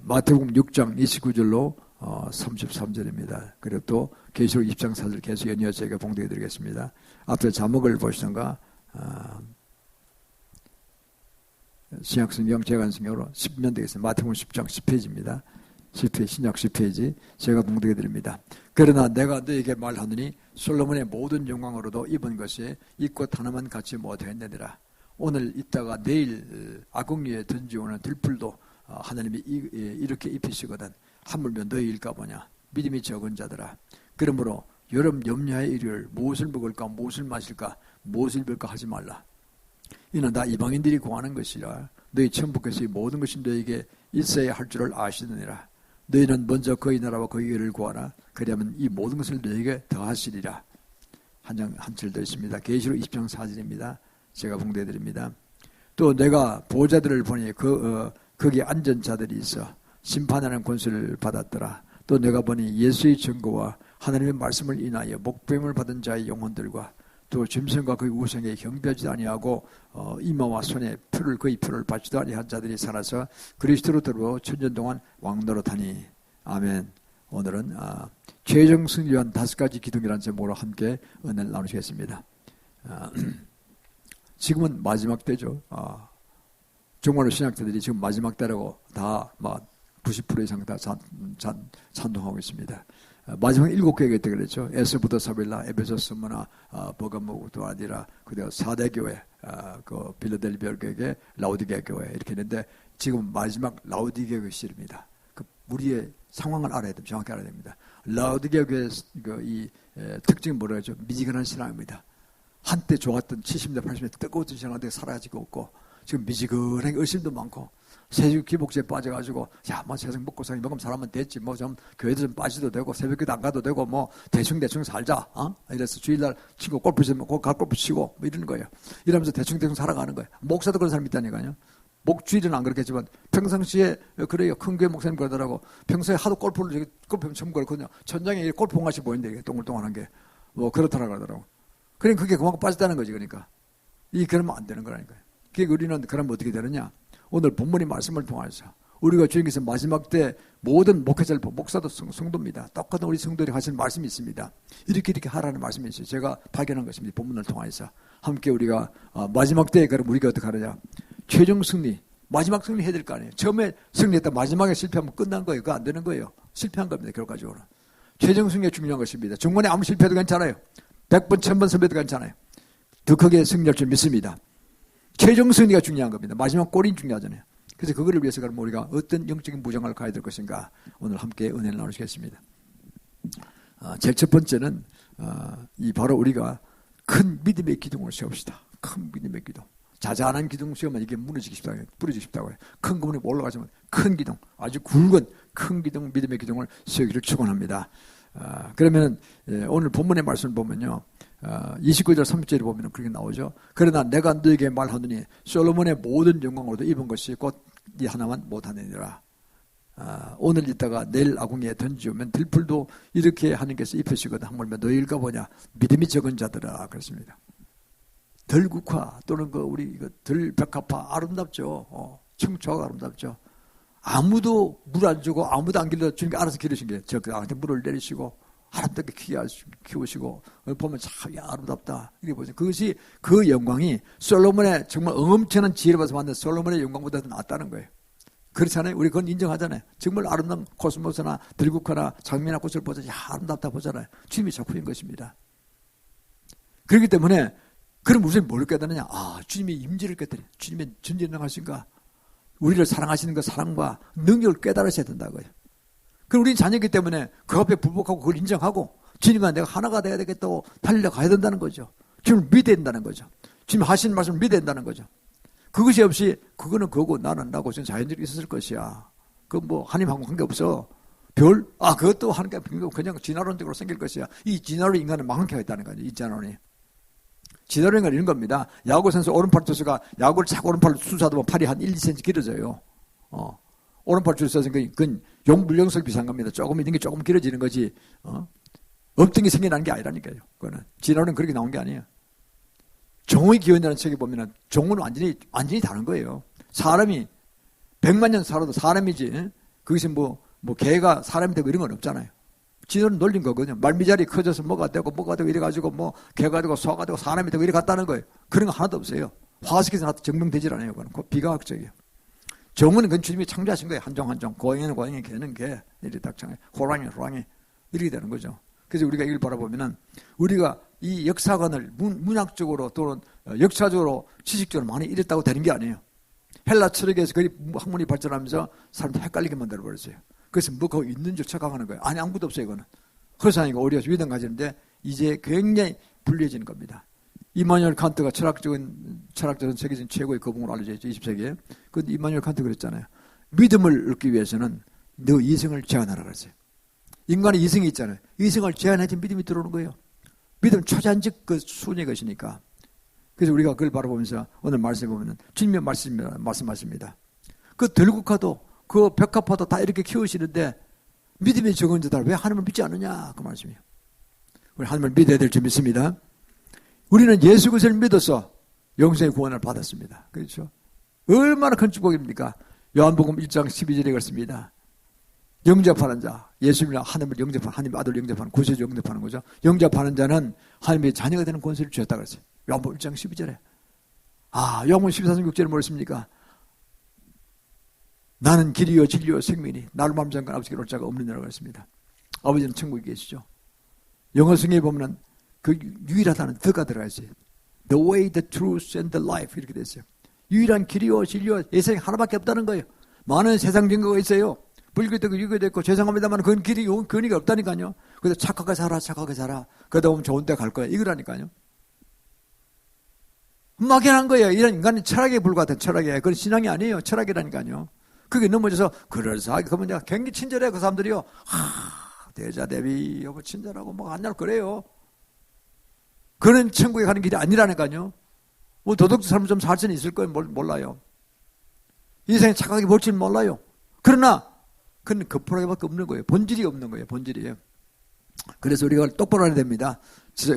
마태복음 6장 29절로 33절입니다. 그리고 또 계시록 20장 4절 계속 연이어서 제가 봉독해 드리겠습니다. 앞에 자막을 보시던가 신약성경 재간성경으로 10년 되겠습니다. 마태복음 10장 10페이지입니다. 10페이지, 신약 10페이지 제가 봉독해 드립니다. 그러나 내가 너에게 말하노니 솔로몬의 모든 영광으로도 입은 것이 이 꽃 하나만 갖지 못했느니라. 오늘 있다가 내일 아궁이에 던지오는 들풀도 하나님이 이렇게 입히시거든. 하물며 너희일까 보냐. 믿음이 적은 자들아. 그러므로 여름 염려의 일요일 무엇을 먹을까 무엇을 마실까 무엇을 입을까 하지 말라. 이는 다 이방인들이 구하는 것이라. 너희 천부께서 이 모든 것이 너희에게 있어야 할 줄을 아시느니라. 너희는 먼저 그의 나라와 그의 의를 구하라. 그리하면 이 모든 것을 너희에게 더하시리라. 한 절 더 있습니다. 계시록 20장 4절입니다. 제가 봉독해 드립니다. 또 내가 보호자들을 보니 거기 앉은 자들이 있어 심판하는 권세를 받았더라. 또 내가 보니 예수의 증거와 하나님의 말씀을 인하여 목배임을 받은 자의 영혼들과 또 짐승과 그의 우상에 경배하지도 아니하고 이마와 손에 그의 표를 받지도 아니한 자들이 살아서 그리스도로 들어 천년 동안 왕노릇하니. 아멘. 오늘은 최종 승리를 위한 5가지 기둥이라는 제목으로 함께 은혜를 나누시겠습니다. 지금은 마지막 때죠. 정말로 신학자들이 지금 마지막 때라고 다 90% 이상 다 찬동하고 있습니다. 마지막 7교회가 있다 그랬죠. 에스부터 사빌라, 에베소, 스무나, 버가모, 도아디라, 그리고 4대 교회, 그 빌라델비아 교회, 라오디게아 교회 이렇게 있는데 지금 마지막 라오디게아 교회입니다. 그 우리의 상황을 알아야 됩니다. 정확히 알아야 됩니다. 라오디게아 교회의 이 특징이 뭐라 하죠? 미지근한 신앙입니다. 한때 좋았던 70대, 80대 뜨거웠던 신앙한테 사라지고 없고 지금 미지근하게 의심도 많고 세속 기복제에 빠져가지고 세상 먹고 살기 먹으면 살면 됐지 좀 교회도 좀 빠지도 되고 새벽기도 안 가도 되고 대충 살자 이래서 주일날 친구 골프 치면 골프 치고 이러는 거예요. 이러면서 대충 살아가는 거예요. 목사도 그런 사람이 있다니까요. 주일은 안 그렇겠지만 평상시에 그래요. 큰 교회 목사님 그러더라고. 평소에 하도 골프를 처음 걸거든요. 천장에 골프공 같이 보이는데 이게 동글동글한 게 그렇다라고 하더라고. 그러니까 그게 그만큼 빠졌다는 거지. 그러니까 그러면 안 되는 거라니까요. 그러니까 우리는 그러면 어떻게 되느냐. 오늘 본문의 말씀을 통해서 우리가 주님께서 마지막 때 모든 목회자를 목사도 성도입니다. 똑같은 우리 성도들이 하시는 말씀이 있습니다. 이렇게 하라는 말씀이 있어요. 제가 발견한 것입니다. 본문을 통해서 함께 우리가 마지막 때에 그럼 우리가 어떻게 하느냐. 최종 승리, 마지막 승리 해야 될 거 아니에요. 처음에 승리했다 마지막에 실패하면 끝난 거예요. 그거 안 되는 거예요. 실패한 겁니다. 결과적으로. 최종 승리가 중요한 것입니다. 중간에 아무 실패도 괜찮아요. 100번, 1000번 선배도 괜찮아요. 더 크게 승리할 줄 믿습니다. 최종 승리가 중요한 겁니다. 마지막 골이 중요하잖아요. 그래서 그거를 위해서 그럼 우리가 어떤 영적인 무장을 가야 될 것인가 오늘 함께 은혜를 나누시겠습니다. 제일 첫 번째는 바로 우리가 큰 믿음의 기둥을 세웁시다. 큰 믿음의 기둥. 자잘한 기둥 세우면 이게 무너지기 쉽다고 해요. 부러지기 쉽다고 해요. 큰 그물에 올라가시면 큰 기둥, 아주 굵은 큰 기둥, 믿음의 기둥을 세우기를 축원합니다. 그러면 오늘 본문의 말씀을 보면요. 29절 30절에 보면 그렇게 나오죠. 그러나 내가 너에게 말하노니 솔로몬의 모든 영광으로도 입은 것이 곧 이 하나만 못하느니라. 오늘 있다가 내일 아궁이에 던지오면 들풀도 이렇게 하나님께서 입히시거든. 하물며 너희일까 보냐. 믿음이 적은 자들아. 그렇습니다. 덜국화 또는 우리 덜 백합화 아름답죠. 청초하고 아름답죠. 아무도 물 안 주고 아무도 안 길러 주님께 알아서 기르신 게 저한테 물을 내리시고 아름답게 키우시고 보면 참 아름답다 이렇게 보세요. 그것이 그 영광이 솔로몬의 정말 엄청난 지혜를 받아서 만든 솔로몬의 영광보다 더 낫다는 거예요. 그렇잖아요. 우리 그건 인정하잖아요. 정말 아름다운 코스모스나 들국화나 장미나 꽃을 보자 아름답다 보잖아요. 주님이 작품인 것입니다. 그렇기 때문에 그럼 우리는 뭘 깨닫느냐. 주님의 임재를 깨달아요. 주님의 전지전능하신가. 우리를 사랑하시는 그 사랑과 능력을 깨달으셔야 된다고요. 그럼 우리는 자녀이기 때문에 그 앞에 불복하고 그걸 인정하고 주님과 내가 하나가 돼야 되겠다고 달려가야 된다는 거죠. 주님을 믿어야 된다는 거죠. 주님 하시는 말씀을 믿어야 된다는 거죠. 그것이 없이 그거는 그거고 나는 나고 저는 자연적으로 있었을 것이야. 그건 하나님하고 관계없어. 그것도 하나님께 그냥 진화론적으로 생길 것이야. 이 진화론 인간은 망한케가 있다는 거죠. 이 진화론이. 진화론인 건 이런 겁니다. 야구 선수 오른팔 투수가 야구를 자꾸 오른팔로 투수하다 팔이 한 1, 2cm 길어져요. 오른팔 투수는 그건 용불용설 비슷한 겁니다. 조금 있는 게 조금 길어지는 거지. 없던 게 생겨나는 게 아니라니까요. 그거는 진화론은 그렇게 나온 게 아니에요. 종의 기원이라는 책에 보면은 종은 완전히 다른 거예요. 사람이 100만 년 살아도 사람이지. 그것이 뭐 개가 사람이 되고 이런 건 없잖아요. 지도는 놀린 거거든요. 말미잘이 커져서 뭐가 되고 이래가지고 뭐 개가 되고 소가 되고 사람이 되고 이래 갔다는 거예요. 그런 거 하나도 없어요. 화석에서 나도 증명되질 않아요. 그건 비과학적이에요. 정은 그건 주님이 창조하신 거예요. 한 종 한 종. 고양이는 고양이, 개는 개. 이렇게 딱 창조해. 호랑이는 호랑이. 이렇게 되는 거죠. 그래서 우리가 이걸 바라보면은 우리가 이 역사관을 문학적으로 또는 역사적으로 지식적으로 많이 이랬다고 되는 게 아니에요. 헬라 철학에서 거의 학문이 발전하면서 사람들 헷갈리게 만들어버렸어요. 그래서 뭐 그거 있는 줄 착각하는 거예요. 아니 아무것도 없어요. 이거는. 그래서 아니고 오히려 위대한 가지는데 이제 굉장히 불리해지는 겁니다. 이마누엘 칸트가 철학적인 세계적인 최고의 거봉으로 알려져 있죠. 20세기에. 그런데 이마누엘 칸트 그랬잖아요. 믿음을 얻기 위해서는 너 이성을 제한하라 그랬어요. 인간의 이성이 있잖아요. 이성을 제한해야지 믿음이 들어오는 거예요. 믿음 초자연적 그 순위의 것이니까. 그래서 우리가 그걸 바라보면서 오늘 말씀해 보면은 주님의 말씀하십니다. 그 들국화도 그 벽화파도 다 이렇게 키우시는데 믿음이 적은 자들 왜 하나님을 믿지 않느냐 그 말씀이에요. 우리 하나님을 믿어야 될 줄 믿습니다. 우리는 예수 그리스도를 믿어서 영생의 구원을 받았습니다. 그렇죠? 얼마나 큰 축복입니까? 요한복음 1장 12절에 그렇습니다. 영접하는 자, 예수님이나 하나님을 영접하는, 하나님의 아들을 영접하는, 구세주 영접하는 거죠. 영접하는 자는 하나님의 자녀가 되는 권세를 주셨다 그랬어요. 요한복음 1장 12절에. 요한복음 14장 6절에 뭐랬습니까? 나는 길이요 진리요 생명이니 나를 맘상간 아버지께 올 자가 없느니라고 했습니다. 아버지는 천국에 계시죠. 영어 성경에 보면 그 유일하다는 더가 들어가 있어요. The way, the truth, and the life 이렇게 돼 있어요. 유일한 길이요 진리요 세상에 하나밖에 없다는 거예요. 많은 세상 증거가 있어요. 불교도 있고 유교도 있고 죄송합니다만 그건 길이 근이가 없다니까요. 그래서 착하게 살아. 그러다 보면 좋은 데 갈 거야. 이거라니까요. 막연한 거예요. 이런 인간은 철학에 불과한 철학이에요. 그건 신앙이 아니에요. 철학이라니까요. 그게 넘어져서 그럴싸하게 그러면 내가 굉장히 친절해요. 그 사람들이요. 대자 대비 여보 친절하고 뭐 안날 그래요. 그런 천국에 가는 길이 아니라니까요. 뭐 도덕적 삶을 좀 살 수는 있을 거예요. 몰라요. 인생에 착하게 볼 줄 몰라요. 그러나 그건 거풀하게밖에 없는 거예요. 본질이 없는 거예요. 본질이에요. 그래서 우리가 똑바로 해야 됩니다.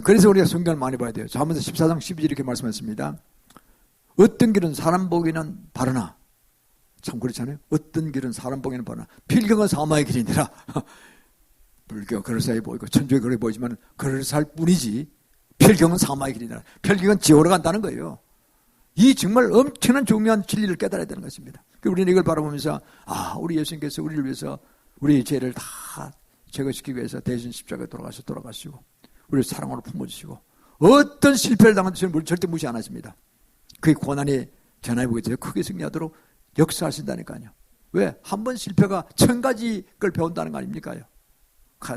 그래서 우리가 성경을 많이 봐야 돼요. 잠언서 14장 12절 이렇게 말씀했습니다. 어떤 길은 사람 보기는 바르나 참 그렇잖아요. 어떤 길은 사람 보기는 바르나 필경은 사마의 길이니라. 불교 그럴싸해 보이고 천주교 그래 보이지만 그럴싸할 뿐이지 필경은 사마의 길이니라. 필경은 지옥으로 간다는 거예요. 이 정말 엄청난 중요한 진리를 깨달아야 되는 것입니다. 우리는 이걸 바라보면서 우리 예수님께서 우리를 위해서 우리의 죄를 다 제거시키기 위해서 대신 십자가에 돌아가시고 우리를 사랑으로 품어주시고 어떤 실패를 당한 듯이 우리를 절대 무시 안 하십니다. 그의 고난이 전화해보게 되어 크게 승리하도록 역사하신다니까요. 왜? 한 번 실패가 1000가지 걸 배운다는 거 아닙니까요?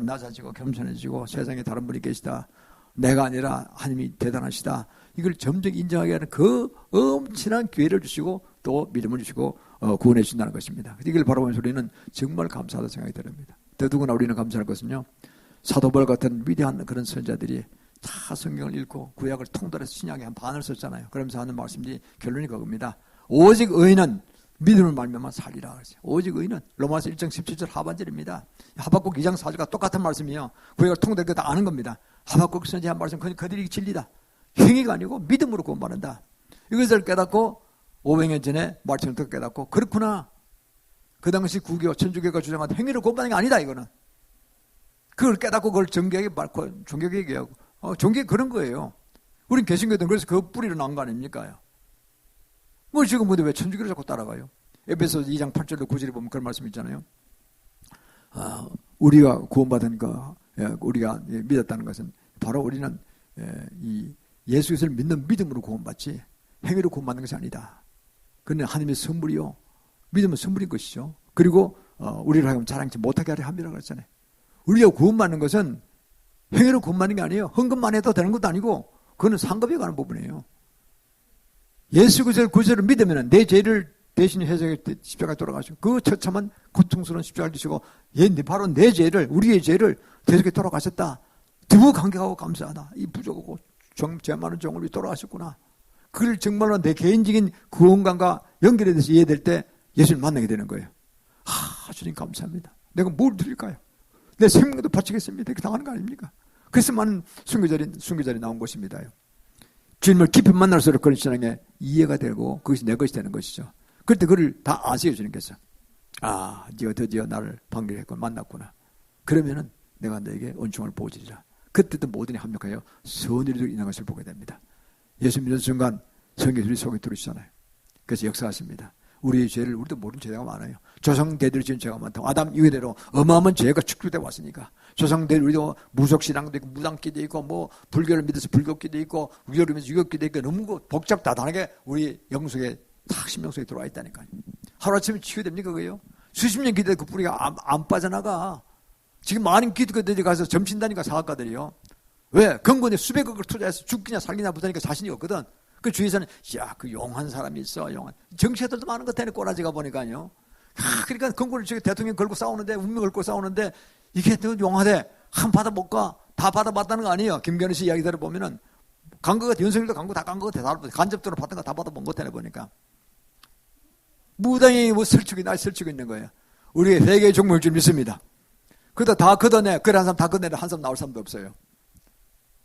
낮아지고 겸손해지고 세상에 다른 분이 계시다. 내가 아니라 하나님이 대단하시다. 이걸 점점 인정하게 하는 그 엄청난 기회를 주시고 또 믿음을 주시고 구원해 주신다는 것입니다. 이걸 바라보면서 우리는 정말 감사하다 생각이 듭니다. 더더구나 우리는 감사할 것은요. 사도 바울 같은 위대한 그런 선자들이 다 성경을 읽고 구약을 통달해서 신약에 한 반을 썼잖아요. 그러면서 하는 말씀이 결론이 그겁니다. 오직 의인은 믿음을 말미암아 살리라 그랬어요. 오직 의인은 로마서 1장 17절 하반절입니다. 하박국 2장 4절과 똑같은 말씀이에요. 구약을 통달해서 다 아는 겁니다. 하박국 선지자 한 말씀 그들이 진리다. 행위가 아니고 믿음으로 구원받는다. 이것을 깨닫고 500년 전에 마르틴 루터가 깨닫고 그렇구나. 그 당시 구교 천주교가 주장한 행위로 구원받는 게 아니다 이거는. 그걸 깨닫고 그걸 정교하게 말고 종교계 얘기하고 종교 그런 거예요. 우린 개신교들은 그래서 그 뿌리로 나온 거 아닙니까? 뭐 지금 근데 왜 천주교를 자꾸 따라가요? 에베소서 2장 8절로 9절에 보면 그런 말씀 있잖아요. 우리가 구원받은 거 우리가 믿었다는 것은 바로 우리는 이 예수 그리스도를 믿는 믿음으로 구원받지 행위로 구원받는 것이 아니다. 그는 하나님의 선물이요. 믿음은 선물인 것이죠. 그리고 우리를 하여금 자랑치 못하게 하려 함이라고 그랬잖아요. 우리가 구원받는 것은 행위로 구원받는 게 아니에요. 헌금만 해도 되는 것도 아니고 그거는 상급에 관한 부분이에요. 예수 그리스도를 구세주로 믿으면 내 죄를 대신 해서 십자가에 돌아가시고 그 처참한 고통스러운 십자가를 지시고 바로 내 죄를 우리의 죄를 대속에 돌아가셨다. 두고 감격하고 감사하다. 이 부족하고 죄 많은 종을 위해 돌아가셨구나. 그걸 정말로 내 개인적인 구원관과 연결이 돼서 이해될 때 예수를 만나게 되는 거예요. 주님 감사합니다. 내가 뭘 드릴까요? 내 생명도 바치겠습니다. 이렇게 당하는 거 아닙니까? 그래서 많은 순교자리 나온 것입니다. 주님을 깊이 만날수록 그런 신앙에 이해가 되고 그것이 내 것이 되는 것이죠. 그럴 때 그걸 다 아세요 주님께서. 아, 네가 드디어 나를 방문했고 만났구나. 그러면은 내가 너에게 은총을 보여주리라. 그때도 모든 이 합력하여 선의를 인한 것을 보게 됩니다. 예수 믿는 순간 성경이 우리 속에 들어오시잖아요. 그래서 역사하십니다. 우리의 죄를 우리도 모르는 죄가 많아요. 조상대들이 지은 죄가 많다고. 아담 이후대로 어마어마한 죄가 축적돼 왔으니까. 조상대들 우리도 무속신앙도 있고 무당기도 있고 뭐 불교를 믿어서 불교기도 있고 유교를 믿어서 유교기도 있고 너무 복잡다단하게 우리 영속에 다 신명속에 들어와 있다니까요. 하루아침에 치유됩니까 그게요? 수십 년 기도해도 그 뿌리가 안 빠져나가. 지금 많은 기독교들이 가서 점친다니까 사학가들이요. 왜? 근본에 수백억을 투자해서 죽기냐 살기냐 보다니까 자신이 없거든. 그 주위에서는 야, 그 용한 사람이 있어. 용한. 정치자들도 많은 것 같아. 꼬라지가 보니까요. 그러니까 근본을 저기 대통령 걸고 싸우는데 운명 걸고 싸우는데 이게 또 용하대. 한 받아볼까? 다 받아봤다는 거 아니에요. 김건희 씨 이야기 들어보면은 간 거 같아. 윤석열도 간 거 다 간 거 같아. 간접적으로 받은 거 다 받아본 것 같아. 보니까. 무당이 뭐 설치고 있는 거예요. 우리의 회개의 종목일 줄 믿습니다. 그다 다 걷어내. 그래 한 사람 다 걷어내. 한 사람 나올 사람도 없어요.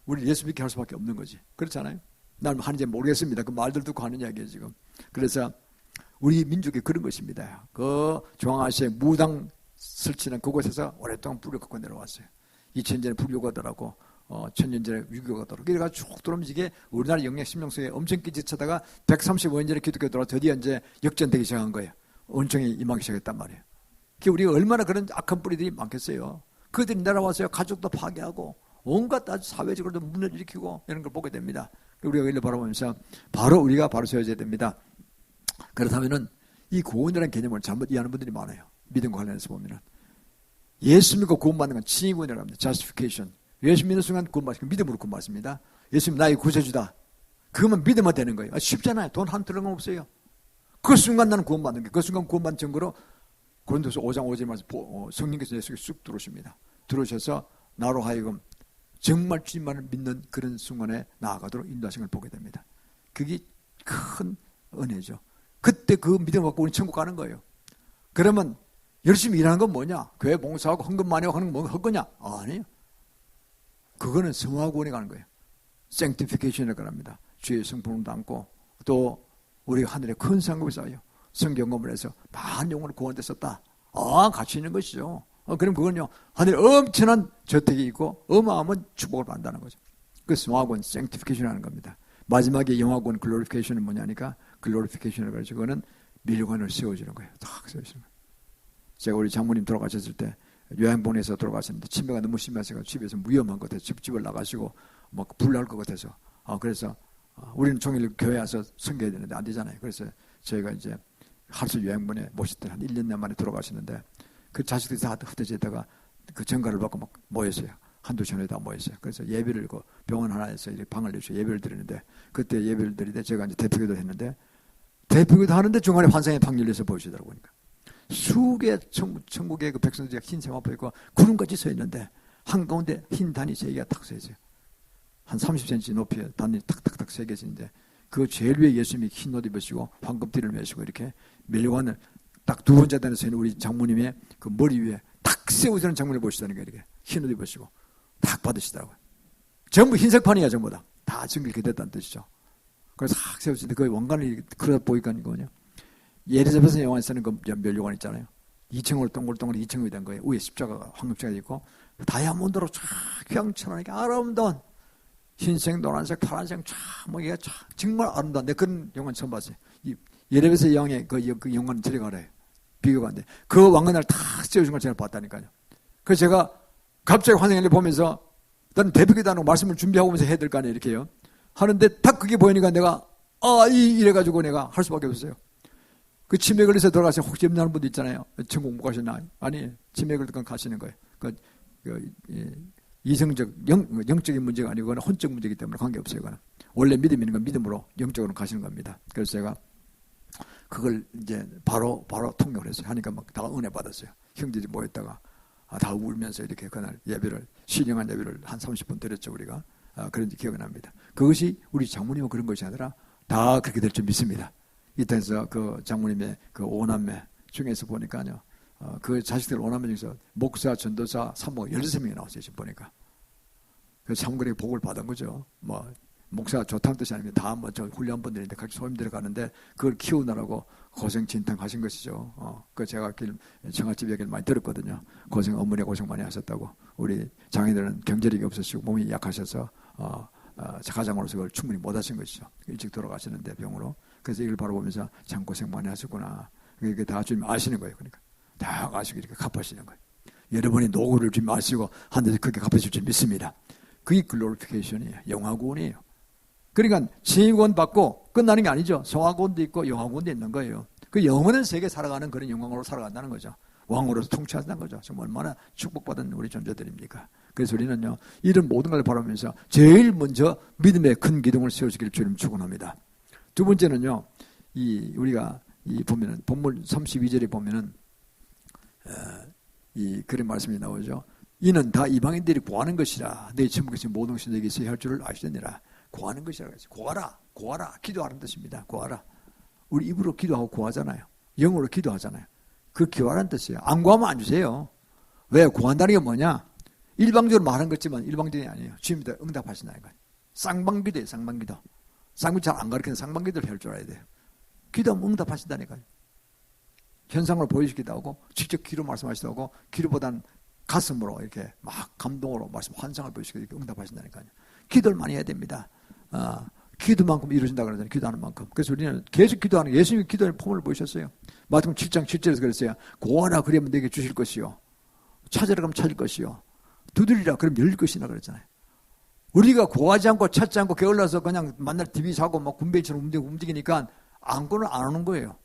우리 예수 믿게 할 수밖에 없는 거지. 그렇잖아요. 나는 하는지 모르겠습니다. 그 말들 듣고 하는 이야기예요 지금. 그래서 우리 민족이 그런 것입니다. 그 중앙아시아의 무당 설치는 그곳에서 오랫동안 불을 갖고 내려왔어요. 2000년에 불교가 더라고 1000년 전에 유교가 더라고. 그래가지고 쭉 들어오면서 이게 우리나라 영역 신명성에 엄청 끼치다가 135년 전에 기독교 들어와 드디어 이제 역전되기 시작한 거예요. 은총이 임하기 시작했단 말이에요. 그 우리가 얼마나 그런 악한 뿌리들이 많겠어요. 그들이 내려와서요 가족도 파괴하고 온갖 아주 사회적으로도 문제를 일으키고 이런 걸 보게 됩니다. 우리가 이를 바라보면서 바로 우리가 바로 세워져야 됩니다. 그렇다면은 이 구원이라는 개념을 잘못 이해하는 분들이 많아요. 믿음과 관련해서 보면은 예수 믿고 구원받는 건 칭의구원이라고 합니다. justification. 예수 믿는 순간 구원받습니다. 믿음으로 구원받습니다. 예수님 나의 구세주다. 그러면 믿으면 되는 거예요. 쉽잖아요. 돈 한 트럭은 없어요. 그 순간 나는 구원받는 게 그 순간 구원받는 증거로 고린도서 5장 5절에 말해서 성령께서 내 속에 쑥 들어오십니다. 들어오셔서 나로 하여금 정말 주님만을 믿는 그런 순간에 나아가도록 인도하신 걸 보게 됩니다. 그게 큰 은혜죠. 그때 그 믿음 갖고 우리 천국 가는 거예요. 그러면 열심히 일하는 건 뭐냐? 교회 봉사하고 헌금 많이 하고 하는 건 헛거냐? 아니에요. 그거는 성화구원에 가는 거예요. sanctification이라고 합니다. 주의 성품을 담고 또 우리가 하늘에 큰 상급을 쌓아요. 성경검을 해서 많은 영혼을 구원됐었다. 같이 있는 것이죠. 그럼 그건요, 하늘에 엄청난 저택이 있고 어마어마한 축복을 받는다는 거죠. 그 성화구원, sanctification이라는 겁니다. 마지막에 영화구원, glorification은 뭐냐니까 glorification이라고 하죠. 그거는 밀관을 세워주는 거예요. 딱 세워주는 거예요. 제가 우리 장모님 돌아가셨을 때 요양 보내서 돌아가셨는데 치매가 너무 심해서 집에서 위험한 것 같아서 집을 나가시고 막 불날 것 같아서 그래서 우리는 종일 교회 와서 섬겨야 되는데 안 되잖아요. 그래서 저희가 이제 하루서 요양 보내 모셨더니 한 1년 만에 돌아가셨는데 그 자식들이 다 흩어지다가 그 전가를 받고 막 모였어요. 한두 천에 다 모였어요. 그래서 예배를 그 병원 하나에서 이렇게 방을 내주고 예배를 드리는데 그때 예배를 드리는데 제가 이제 대표기도 했는데 대표기도 하는데 중간에 환상의 방 열려서 보이시더라고요. 수개 천국의 그 백성들이 흰 세마포 있고 구름같이 서 있는데 한가운데 흰 단이 세 개가 탁 서 있어요. 한 30cm 높이에 단이 탁탁탁 세 개인데 그 제일 위에 예수님이 흰 옷 입으시고 황금띠를 메시고 이렇게 멜관을 딱 두 번째 단에 서 있는 우리 장모님의 그 머리 위에 탁 세워지는 장면을 보시다는 거예요. 이렇게 흰 옷 입으시고 탁 받으시더라고요. 전부 흰색판이야 전부 다. 다 정결케 됐다는 뜻이죠. 그래서 탁 세워지는데 그 왕관이 그러다 보니까 이거냐. 예리자베스 영화에 쓰는 그 멸류관 있잖아요. 2층으로 동글동글 2층이 된 거예요. 위에 십자가가 황금자가 있고 다이아몬드로 쫙 휘황찬란하게 아름다운 흰색, 노란색, 파란색 뭐 이게 정말 아름다운 내 그런 영화는 처음 봤어요. 예레베스 영화의 그 영화는 저리 가래요. 비교가 안 돼. 그 왕관을 탁 세워준 걸 제가 봤다니까요. 그래서 제가 갑자기 환상을 보면서 나는 대표기도하는 말씀을 준비하고 오면서 해야 될 거 아니에요. 이렇게요. 하는데 딱 그게 보이니까 내가 이래가지고 내가 할 수밖에 없었어요. 그 치매 걸려서 들어가서 혹시 염려하는 분도 있잖아요. 천국 못 가셨나? 아니, 치매 걸려서 가시는 거예요. 이성적, 영적인 문제가 아니고 그건 혼적 문제이기 때문에 관계없어요. 그거는. 원래 믿음 있는 건 믿음으로 영적으로 가시는 겁니다. 그래서 제가 그걸 이제 바로 통역을 했어요. 하니까 막 다 은혜 받았어요. 형제들이 모였다가 다 울면서 이렇게 그날 예배를, 신령한 예배를 한 30분 드렸죠, 우리가. 그런 기억이 납니다. 그것이 우리 장모님은 그런 것이 아니라 다 그렇게 될 줄 믿습니다. 이때서 그 장모님의 그 5남매 중에서 보니까요. 그 자식들 5남매 중에서 목사, 전도사, 사모 13명이 나왔어요. 지금 보니까. 그 참그렇게 복을 받은 거죠. 뭐 목사가 좋다는 뜻이 아닙니다. 다 뭐 저 훈련분들인데 같이 소임 들어가는데 그걸 키우느라고 고생 진탕하신 것이죠. 그 제가 청아집 얘기를 많이 들었거든요. 어머니 고생 많이 하셨다고. 우리 장인들은 경제력이 없으시고 몸이 약하셔서 가장으로서 그걸 충분히 못 하신 것이죠. 일찍 돌아가시는데 병으로. 그래서 이걸 바라보면서 참 고생 많이 하셨구나. 이게 다 주님 아시는 거예요. 그러니까 다 아시고 이렇게 갚으시는 거예요. 여러분이 노고를 주님 아시고 하는데 그렇게 갚으실 줄 믿습니다. 그게 글로리피케이션이에요. 영화구원이에요. 그러니까 칭의구원 받고 끝나는 게 아니죠. 성화구원도 있고 영화구원도 있는 거예요. 그 영원한 세계 살아가는 그런 영광으로 살아간다는 거죠. 왕으로서 통치한다는 거죠. 정말 얼마나 축복받은 우리 존재들입니까? 그래서 우리는요, 이런 모든 걸 바라보면서 제일 먼저 믿음의 큰 기둥을 세워주기를 주님 축원합니다. 두 번째는요, 우리가 보면은 본문 32절에 보면은 그런 말씀이 나오죠. 이는 다 이방인들이 구하는 것이라 너희 천국에서 모든 것이 너에게 있어야 할 줄을 아시느니라. 구하는 것이라고 했어요. 구하라. 기도하는 뜻입니다. 구하라. 우리 입으로 기도하고 구하잖아요. 영어로 기도하잖아요. 그 기도하라는 뜻이에요. 안 구하면 안 주세요. 왜? 구한다는 게 뭐냐? 일방적으로 말한 것지만 일방적이 아니에요. 주님이 응답하신다는 거예요. 쌍방기도예요. 쌍방기도. 쌍방기 잘 안 가르치는 쌍방기도를 할 줄 알아야 돼요. 기도하면 응답하신다니까요. 현상으로 보여주기도 하고 직접 귀로 말씀하시기도 하고 귀로보다는 가슴으로 이렇게 막 감동으로 환상을 보여주시고 이렇게 응답하신다니까요. 기도를 많이 해야 됩니다. 기도만큼 이루어진다 그러잖아요. 기도하는 만큼. 그래서 우리는 계속 기도하는 예수님이 기도의 폼을 보이셨어요. 마태복음 7장 7절에서 그랬어요. 구하라 그러면 내게 주실 것이요. 찾으라 그러면 찾을 것이요. 두드리라 그러면 열릴 것이라 그랬잖아요. 우리가 구하지 않고 찾지 않고 게을러서 그냥 만날 TV 사고 막 군뱅이처럼 움직이니까 안고는 안 오는 거예요.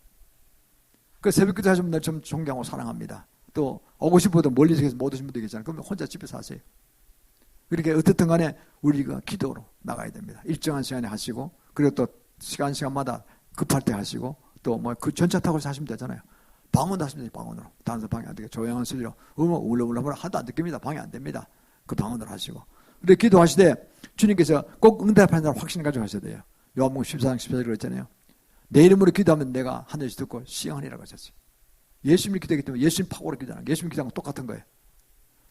그 새벽 기도 하시는 분들 좀 존경하고 사랑합니다. 또 오고 싶어도 멀리서 못 오신 분들 계시잖아요. 그러면 혼자 집에서 하세요. 그렇게 어떻든 간에 우리가 기도로 나가야 됩니다. 일정한 시간에 하시고 그리고 또 시간마다 급할 때 하시고 또 뭐 그 전차 타고 하시면 되잖아요. 방언도 하시면 돼요. 방언으로. 다른 사람 방해 안 되게 조용한 소리로 울렁울렁 하도 안 듣깁니다. 방해 안 됩니다. 그 방언으로 하시고. 그리고 기도하시되 주님께서 꼭 응답하는 확신을 가지고 하셔야 돼요. 요한복음 14장 14절 그랬잖아요. 내 이름으로 기도하면 내가 하늘에서 듣고 시행하리라고 하셨어요. 예수님이 기도하기 때문에 예수님 파고로 기도하는 예수님 기도하는 건 똑같은 거예요.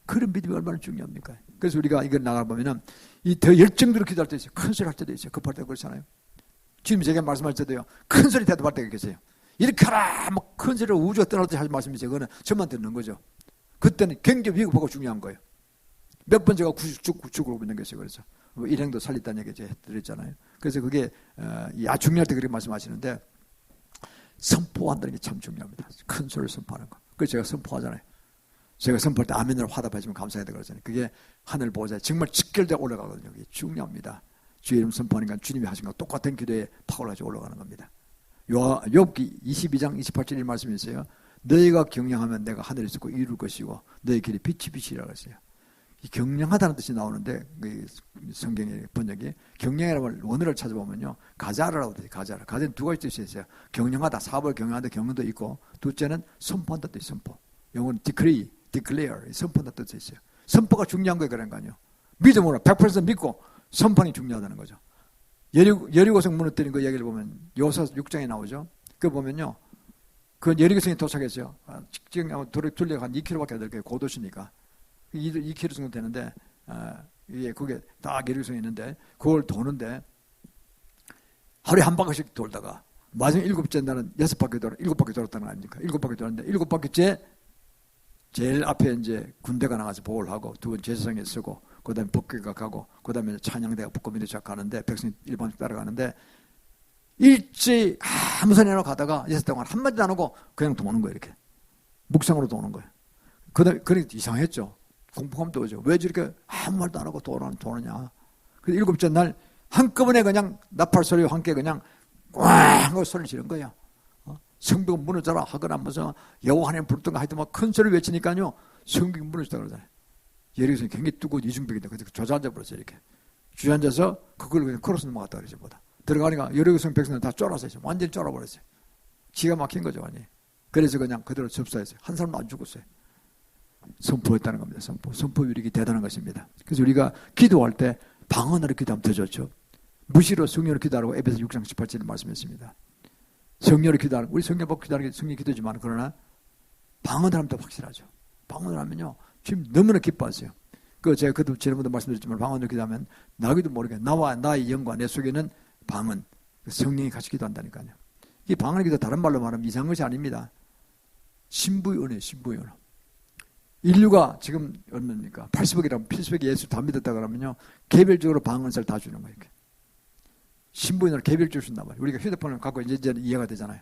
그런 믿음이 얼마나 중요합니까? 그래서 우리가 이걸 나가보면은 이 더 열정적으로 기도할 때 있어요. 큰 소리 할 때도 있어요. 급할 때 그렇잖아요. 지금 제가 말씀할 때도요. 큰 소리 대답할 때가 계세요. 이렇게 하라! 막 큰 소리로 우주가 떠날 때 하지 말씀이세요. 그거는 저만 듣는 거죠. 그때는 굉장히 위급하고 중요한 거예요. 몇 번 제가 죽으로 있는 것이요. 그래서 뭐 일행도 살렸다는 얘기 제가 드렸잖아요. 그래서 그게 중요할 때 그렇게 말씀하시는데 선포한다는 게 참 중요합니다. 큰 소리를 선포하는 거. 그래서 제가 선포하잖아요. 제가 선포할 때 아멘으로 화답하시면 감사해야 되거든요. 그게 하늘 보좌에 정말 직결되어 올라가거든요. 그게 중요합니다. 주의 이름 선포하니까 주님이 하신 거 똑같은 기도에 파고라져 올라가는 겁니다. 욥기 22장 28절의 말씀이 있어요. 너희가 경영하면 내가 하늘에 있고 이룰 것이고 너희 길이 빛이라고 했어요. 이 경영하다는 뜻이 나오는데 그 성경의 번역이 경영이라는 원어를 찾아보면요. 가자라고 돼요. 가자는 두 가지 뜻이 있어요. 경영하다, 사업을 경영하다 경영도 있고 둘째는 선포한다 뜻이 선포. 영어는 declare, 선포한다 뜻이 있어요. 선포가 중요한 거예요. 그런 거 아니에요. 믿음으로 100% 믿고 선포이 중요하다는 거죠. 여리고성 무너뜨린 그 얘기를 보면 요사 6장에 나오죠. 그거 보면요. 그 여리고성에 도착했어요. 지금 둘레가 한 2km밖에 안 될 거예요. 고도시니까. 2km 정도 되는데 그게 딱 여리고성에 있는데 그걸 도는데 하루에 한 바퀴씩 돌다가 마지막 7째 날은 6바퀴 7바퀴 돌았다는 거 아닙니까? 7바퀴 돌았는데 7바퀴째 제일 앞에 이제 군대가 나가서 보호를 하고 두 번 제사장에 서고 그 다음에 법궤가 가고 그 다음에 찬양대가 북고민에 가는데 백성이 일반적 따라가는데 일제히 아무 소리 안 하고 가다가 6시 동안 한마디도 안 하고 그냥 도는 거예요. 이렇게 묵상으로 도는 거예요. 그 다음에 그러니까 이상했죠. 공포감도 오죠. 왜 저렇게 아무 말도 안 하고 도느냐. 그래서 7째 날 한꺼번에 그냥 나팔 소리와 함께 그냥 꽝 하고 소리를 지른 거예요. 성벽은 무너져라 하거나 무슨 여호와 하나님 부르던가 하여튼 막 큰 소리를 외치니까요. 성벽이 무너졌다 그러잖아요. 여리고성이 굉장히 뜨거운 이중벽인데 그래서 주저앉아 버렸어요. 이렇게 주저앉아서 그걸 그냥 크로스 넘어갔다 그러죠. 보다 들어가니까 여리고성 백성들 다 쫄았어요. 완전히 쫄아버렸어요. 기가 막힌 거죠. 완전히. 그래서 그냥 그대로 접수했어요. 한 사람도 안 죽었어요. 선포했다는 겁니다. 선포 위력이 대단한 것입니다. 그래서 우리가 기도할 때 방언으로 기도하면 더 좋죠. 무시로 성령으로 기도하라고 에베소 6장 18절에 말씀했습니다. 성령으로 기도하는 우리 성령 받고 기도하는 게 성령 기도지만 그러나 방언을 하면 더 확실하죠. 방언을 하면요. 지금 너무나 기뻐하세요. 제가 그도 지난번도 말씀드렸지만 방언으로 기도하면 나기도 모르게 나와 나의 영과 내 속에는 방언 성령이 같이 기도한다니까요. 이 방언의 기도 다른 말로 말하면 이상한 것이 아닙니다. 신부의 은혜, 신부의 은혜. 인류가 지금 얼마입니까? 80억이라면 80억이 예수 다 믿었다 그러면요. 개별적으로 방언을 다 주는 거예요. 신부의 은혜를 개별적으로 준단 말이에요. 우리가 휴대폰을 갖고 이제 이해가 되잖아요.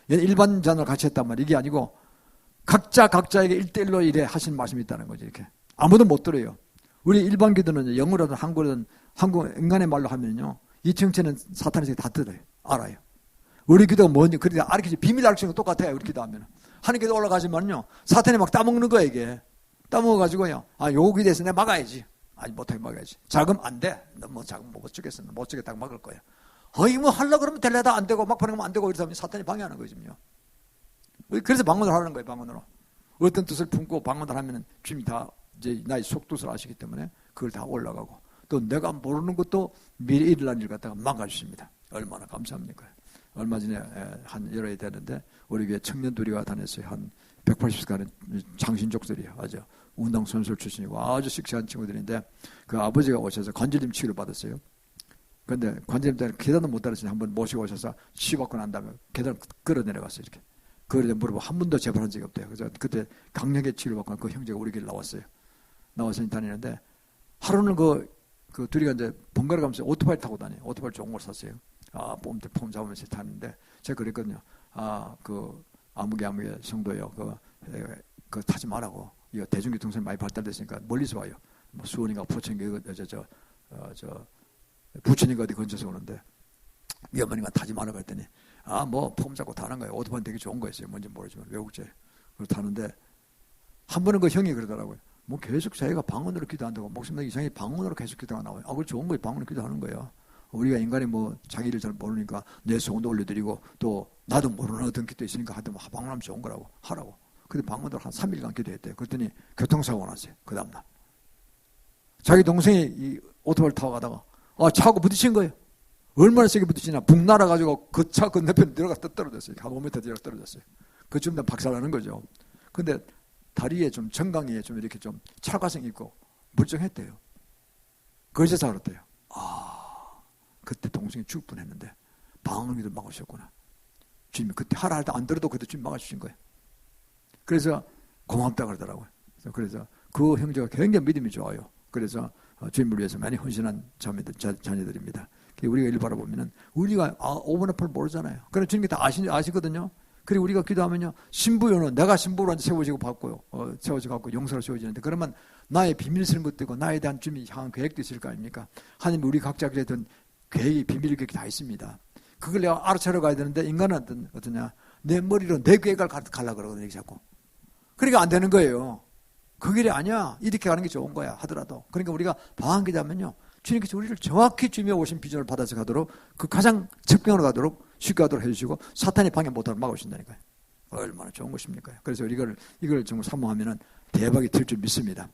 일반 전화를 같이 했단 말이에요. 이게 아니고 각자에게 1대1로 이래 하신 말씀이 있다는 거죠. 이렇게. 아무도 못 들어요. 우리 일반 기도는 영어로든 한국어든 한국 인간의 말로 하면요. 이 정체는 사탄에서 다 들어요. 알아요. 우리 기도가 뭔지, 그러니까 알려주지. 비밀 알려주는 거 똑같아요. 우리 기도하면. 하는 기도 올라가지만요. 사탄이 막 따먹는 거예요, 이게. 따먹어가지고요. 아, 요거 기도해서 내가 막아야지. 아니, 못하게 막아야지. 자금 안 돼. 너 뭐 자금 못 주겠어. 못 주겠다고 막을 거야. 어이, 뭐 하려고 그러면 될래다 안 되고, 막 보내면 안 되고, 이러다 보면 사탄이 방해하는 거지요. 그래서 방언을 하는 거예요, 방언으로. 어떤 뜻을 품고 방언을 하면은 주님이 다 이제 나의 속뜻을 아시기 때문에 그걸 다 올라가고 또 내가 모르는 것도 미리 일어날 일 갖다가 막아주십니다. 얼마나 감사합니까? 얼마 전에 한 열흘이 되는데 우리 교회 청년 둘이가 다녔어요. 한 180세 가는 장신족들이에요. 아주 운동선수 출신이고 아주 씩씩한 친구들인데 그 아버지가 오셔서 관절염 치료를 받았어요. 그런데 관절염 때문에 계단도 못 따라서 한번 모시고 오셔서 치료받고 난 다음에 계단을 끌어 내려갔어요. 이렇게. 그걸 물어보고 한 번도 재발한 적이 없대요. 그래서 그때 강력하게 치료받고 그 형제가 우리 길 나왔어요. 나와서 다니는데 하루는 그 둘이가 이제 번갈아 가면서 오토바이 타고 다녀요. 오토바이 좋은 걸 샀어요. 아, 폼 잡으면서 타는데 제가 그랬거든요. 아, 그 아무개 성도요. 그 타지 말라고. 이거 대중교통선이 많이 발달됐으니까 멀리서 와요. 뭐 수원인가 포천인가 부천인가 어디 근처에서 오는데 위험하니까 타지 말라고 했더니 아, 뭐 폼 잡고 타는 거예요. 오토바이 되게 좋은 거였어요. 뭔지 모르지만 외국제. 그걸 타는데 한 번은 그 형이 그러더라고요. 뭐 계속 자기가 방언으로 기도한다고 목숨나 이상하게 방언으로 계속 기도가 나와요. 아, 그거 좋은 거예요. 방언으로 기도하는 거예요. 우리가 인간이 뭐 자기를 잘 모르니까 내 소원도 올려드리고 또 나도 모르는 어떤 기도 있으니까 하여튼 방언하면 좋은 거라고 하라고. 근데 방언으로 한 3일간 기도했대요. 그랬더니 교통사고가 났어요. 그 다음날. 자기 동생이 이 오토바이를 타고 가다가 차하고 부딪힌 거예요. 얼마나 세게 부딪히냐. 북 날아가지고 그 차 건너편에 들어가서 떨어졌어요. 한 5m 뒤로 떨어졌어요. 그쯤 다 박살나는 거죠. 근데 다리에 좀 정강이에 좀 이렇게 좀 찰과성 있고 멀쩡했대요. 그래서 알았대요. 아, 그때 동생이 죽을 뻔했는데 방언기도 막으셨구나. 주님이 그때 하라 할 때 안 들어도 그때 주님 막아주신 거예요. 그래서 고맙다 그러더라고요. 그래서 그 형제가 굉장히 믿음이 좋아요. 그래서 주님을 위해서 많이 헌신한 자녀들입니다. 우리가 일 바라보면은 우리가 5분 앞을 모르잖아요. 그러나 주님이 다 아시거든요. 그리고 우리가 기도하면요, 신부요는 내가 신부로 세워지고 받고요, 세워지고 갖고 용서로 세워지는데 그러면 나의 비밀스러운 것도 있고 나에 대한 주님이 향한 계획도 있을 거 아닙니까? 하나님 우리 각자에게 어떤 계획이 비밀 계획이 다 있습니다. 그걸 내가 알아차려 가야 되는데 인간은 어떠냐? 내 머리로 내 계획을 가려고 그러거든요, 자꾸. 그러니까 안 되는 거예요. 그 길이 아니야. 이렇게 가는 게 좋은 거야 하더라도. 그러니까 우리가 방한 기도하면요, 주님께서 우리를 정확히 주님이 오신 비전을 받아서 가도록 그 가장 적경으로 가도록 쉽게 하도록 해주시고 사탄이 방해 못하도록 막아주신다니까요. 얼마나 좋은 것입니까? 그래서 이걸 정말 사모하면 대박이 될 줄 믿습니다.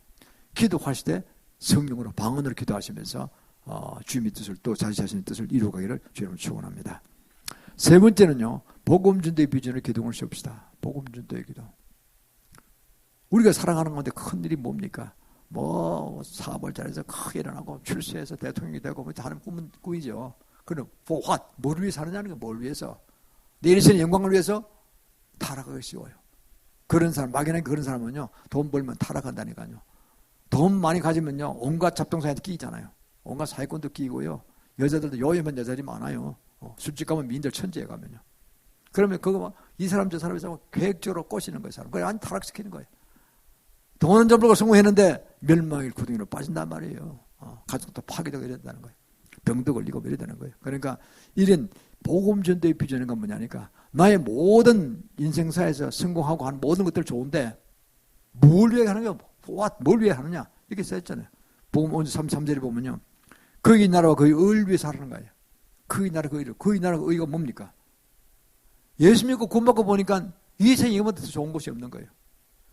기도하실 때 성령으로 방언으로 기도하시면서 주님의 뜻을 또 자신의 뜻을 이루어가기를 주님을 축원합니다. 세 번째는요, 복음 전도의 비전을 기둥을 세웁시다. 복음 전도의 기도. 우리가 살아가는 건데 큰 일이 뭡니까? 뭐 사업을 잘해서 크게 일어나고 출세해서 대통령이 되고 뭐 하는 꿈은 꿈이죠. 그럼 for what? 뭘 위해서 하느냐는 게 뭘 위해서? 내 인생의 영광을 위해서 타락하기 쉬워요. 그런 사람, 막연하게 그런 사람은요, 돈 벌면 타락한다니까요. 돈 많이 가지면요, 온갖 잡동사니한테 끼잖아요. 온갖 사회권도 끼고요. 여자들도 요염한 여자들이 많아요. 술집 가면 미인들 천지에 가면요. 그러면 그거 이 사람 저 사람에서 계획적으로 꼬시는 거예요. 사람. 그래, 아니 타락시키는 거예요. 돈은 좀 벌고 성공했는데 멸망의 구덩이로 빠진단 말이에요. 가족도 파괴되고 이래야 되는 거예요. 병도 걸리고 이래야 되는 거예요. 그러니까 이런 복음 전도의 비전인 건 뭐냐니까 나의 모든 인생사에서 성공하고 하는 모든 것들 좋은데 뭘 위해 하는 거야? 뭘 위해 하느냐? 이렇게 써있잖아요. 복음 3절에 보면요. 그의 나라와 그의 의를 위해서 하라는 거예요. 그의 나라 그의 의. 그의 나라 의가 뭡니까? 예수 믿고 구원받고 보니까 이 세상에 이것보다 더 좋은 곳이 없는 거예요.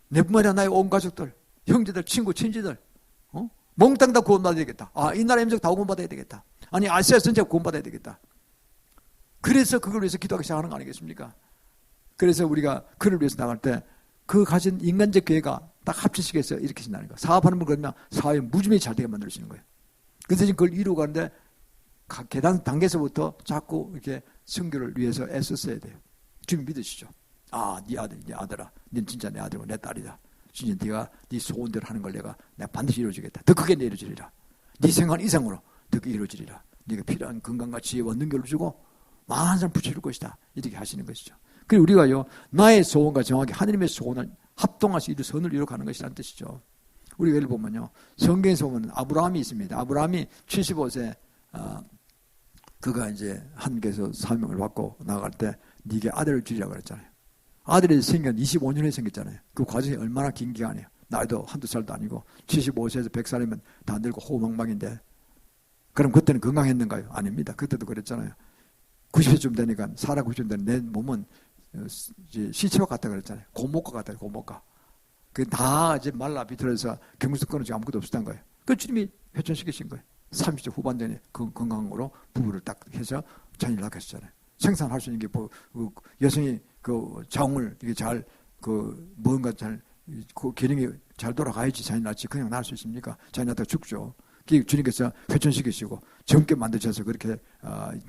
내뿐만 아니라 나의 온 가족들, 형제들, 친구, 친지들, 몽땅 다 구원받아야 되겠다. 이 나라 임적 다 구원받아야 되겠다. 아니, 아시아 전체가 구원받아야 되겠다. 그래서 그걸 위해서 기도하기 시작하는 거 아니겠습니까? 그래서 우리가 그를 위해서 나갈 때 그 가진 인간적 계획과 딱 합치시겠어요. 이렇게 신다는 거예요. 사업하는 분 그러면 사업이 무지무지 잘 되게 만들어주시는 거예요. 그래서 지금 그걸 이루고 가는데 각 계단 단계에서부터 자꾸 이렇게 선교를 위해서 애썼어야 돼요. 주님 믿으시죠. 아, 네 아들, 네 아들아, 넌 진짜 내 아들이고 내 딸이다. 주님, 네가 네 소원대로 하는 걸 내가 반드시 이루어주겠다. 더 크게 이루어주리라. 네 생각 이상으로 더 크게 이루어주리라. 네가 필요한 건강과 지혜와 능력을 주고 많은 사람 붙여줄 것이다. 이렇게 하시는 것이죠. 그리고 우리가요, 나의 소원과 정확히 하느님의 소원을 합동해서 선을 이루어가는 것이라는 뜻이죠. 우리가 예를 보면요, 성경에서 보면 아브라함이 있습니다. 아브라함이 75세, 그가 이제 하나님께서 사명을 받고 나갈 때 네게 아들을 주리라고 그랬잖아요. 아들이 생긴 25년에 생겼잖아요. 그 과정이 얼마나 긴 기간이에요. 나이도 한두 살도 아니고 75세에서 100살이면 다 늙고 호망망인데, 그럼 그때는 건강했는가요? 아닙니다. 그때도 그랬잖아요. 90세쯤 되니까, 사라 90세 되니까 내 몸은 시체와 같다 그랬잖아요. 고목과 같다, 고목과. 그 다 이제 말라 비틀어서 경구석 끊어지고 아무것도 없었던 거예요. 그 주님이 회전시키신 거예요. 30대 후반전에 건강으로 부부를 딱 해서 자녀를 낳겠잖아요. 생산할 수 있는 게 여성이 그 자궁을 이게 잘 뭔가 잘 그 기능이 잘 돌아가야지 자녀 낳지 그냥 낳을 수 있습니까? 자녀 낳다가 죽죠. 주님께서 회전시키시고 젊게 만드셔서 그렇게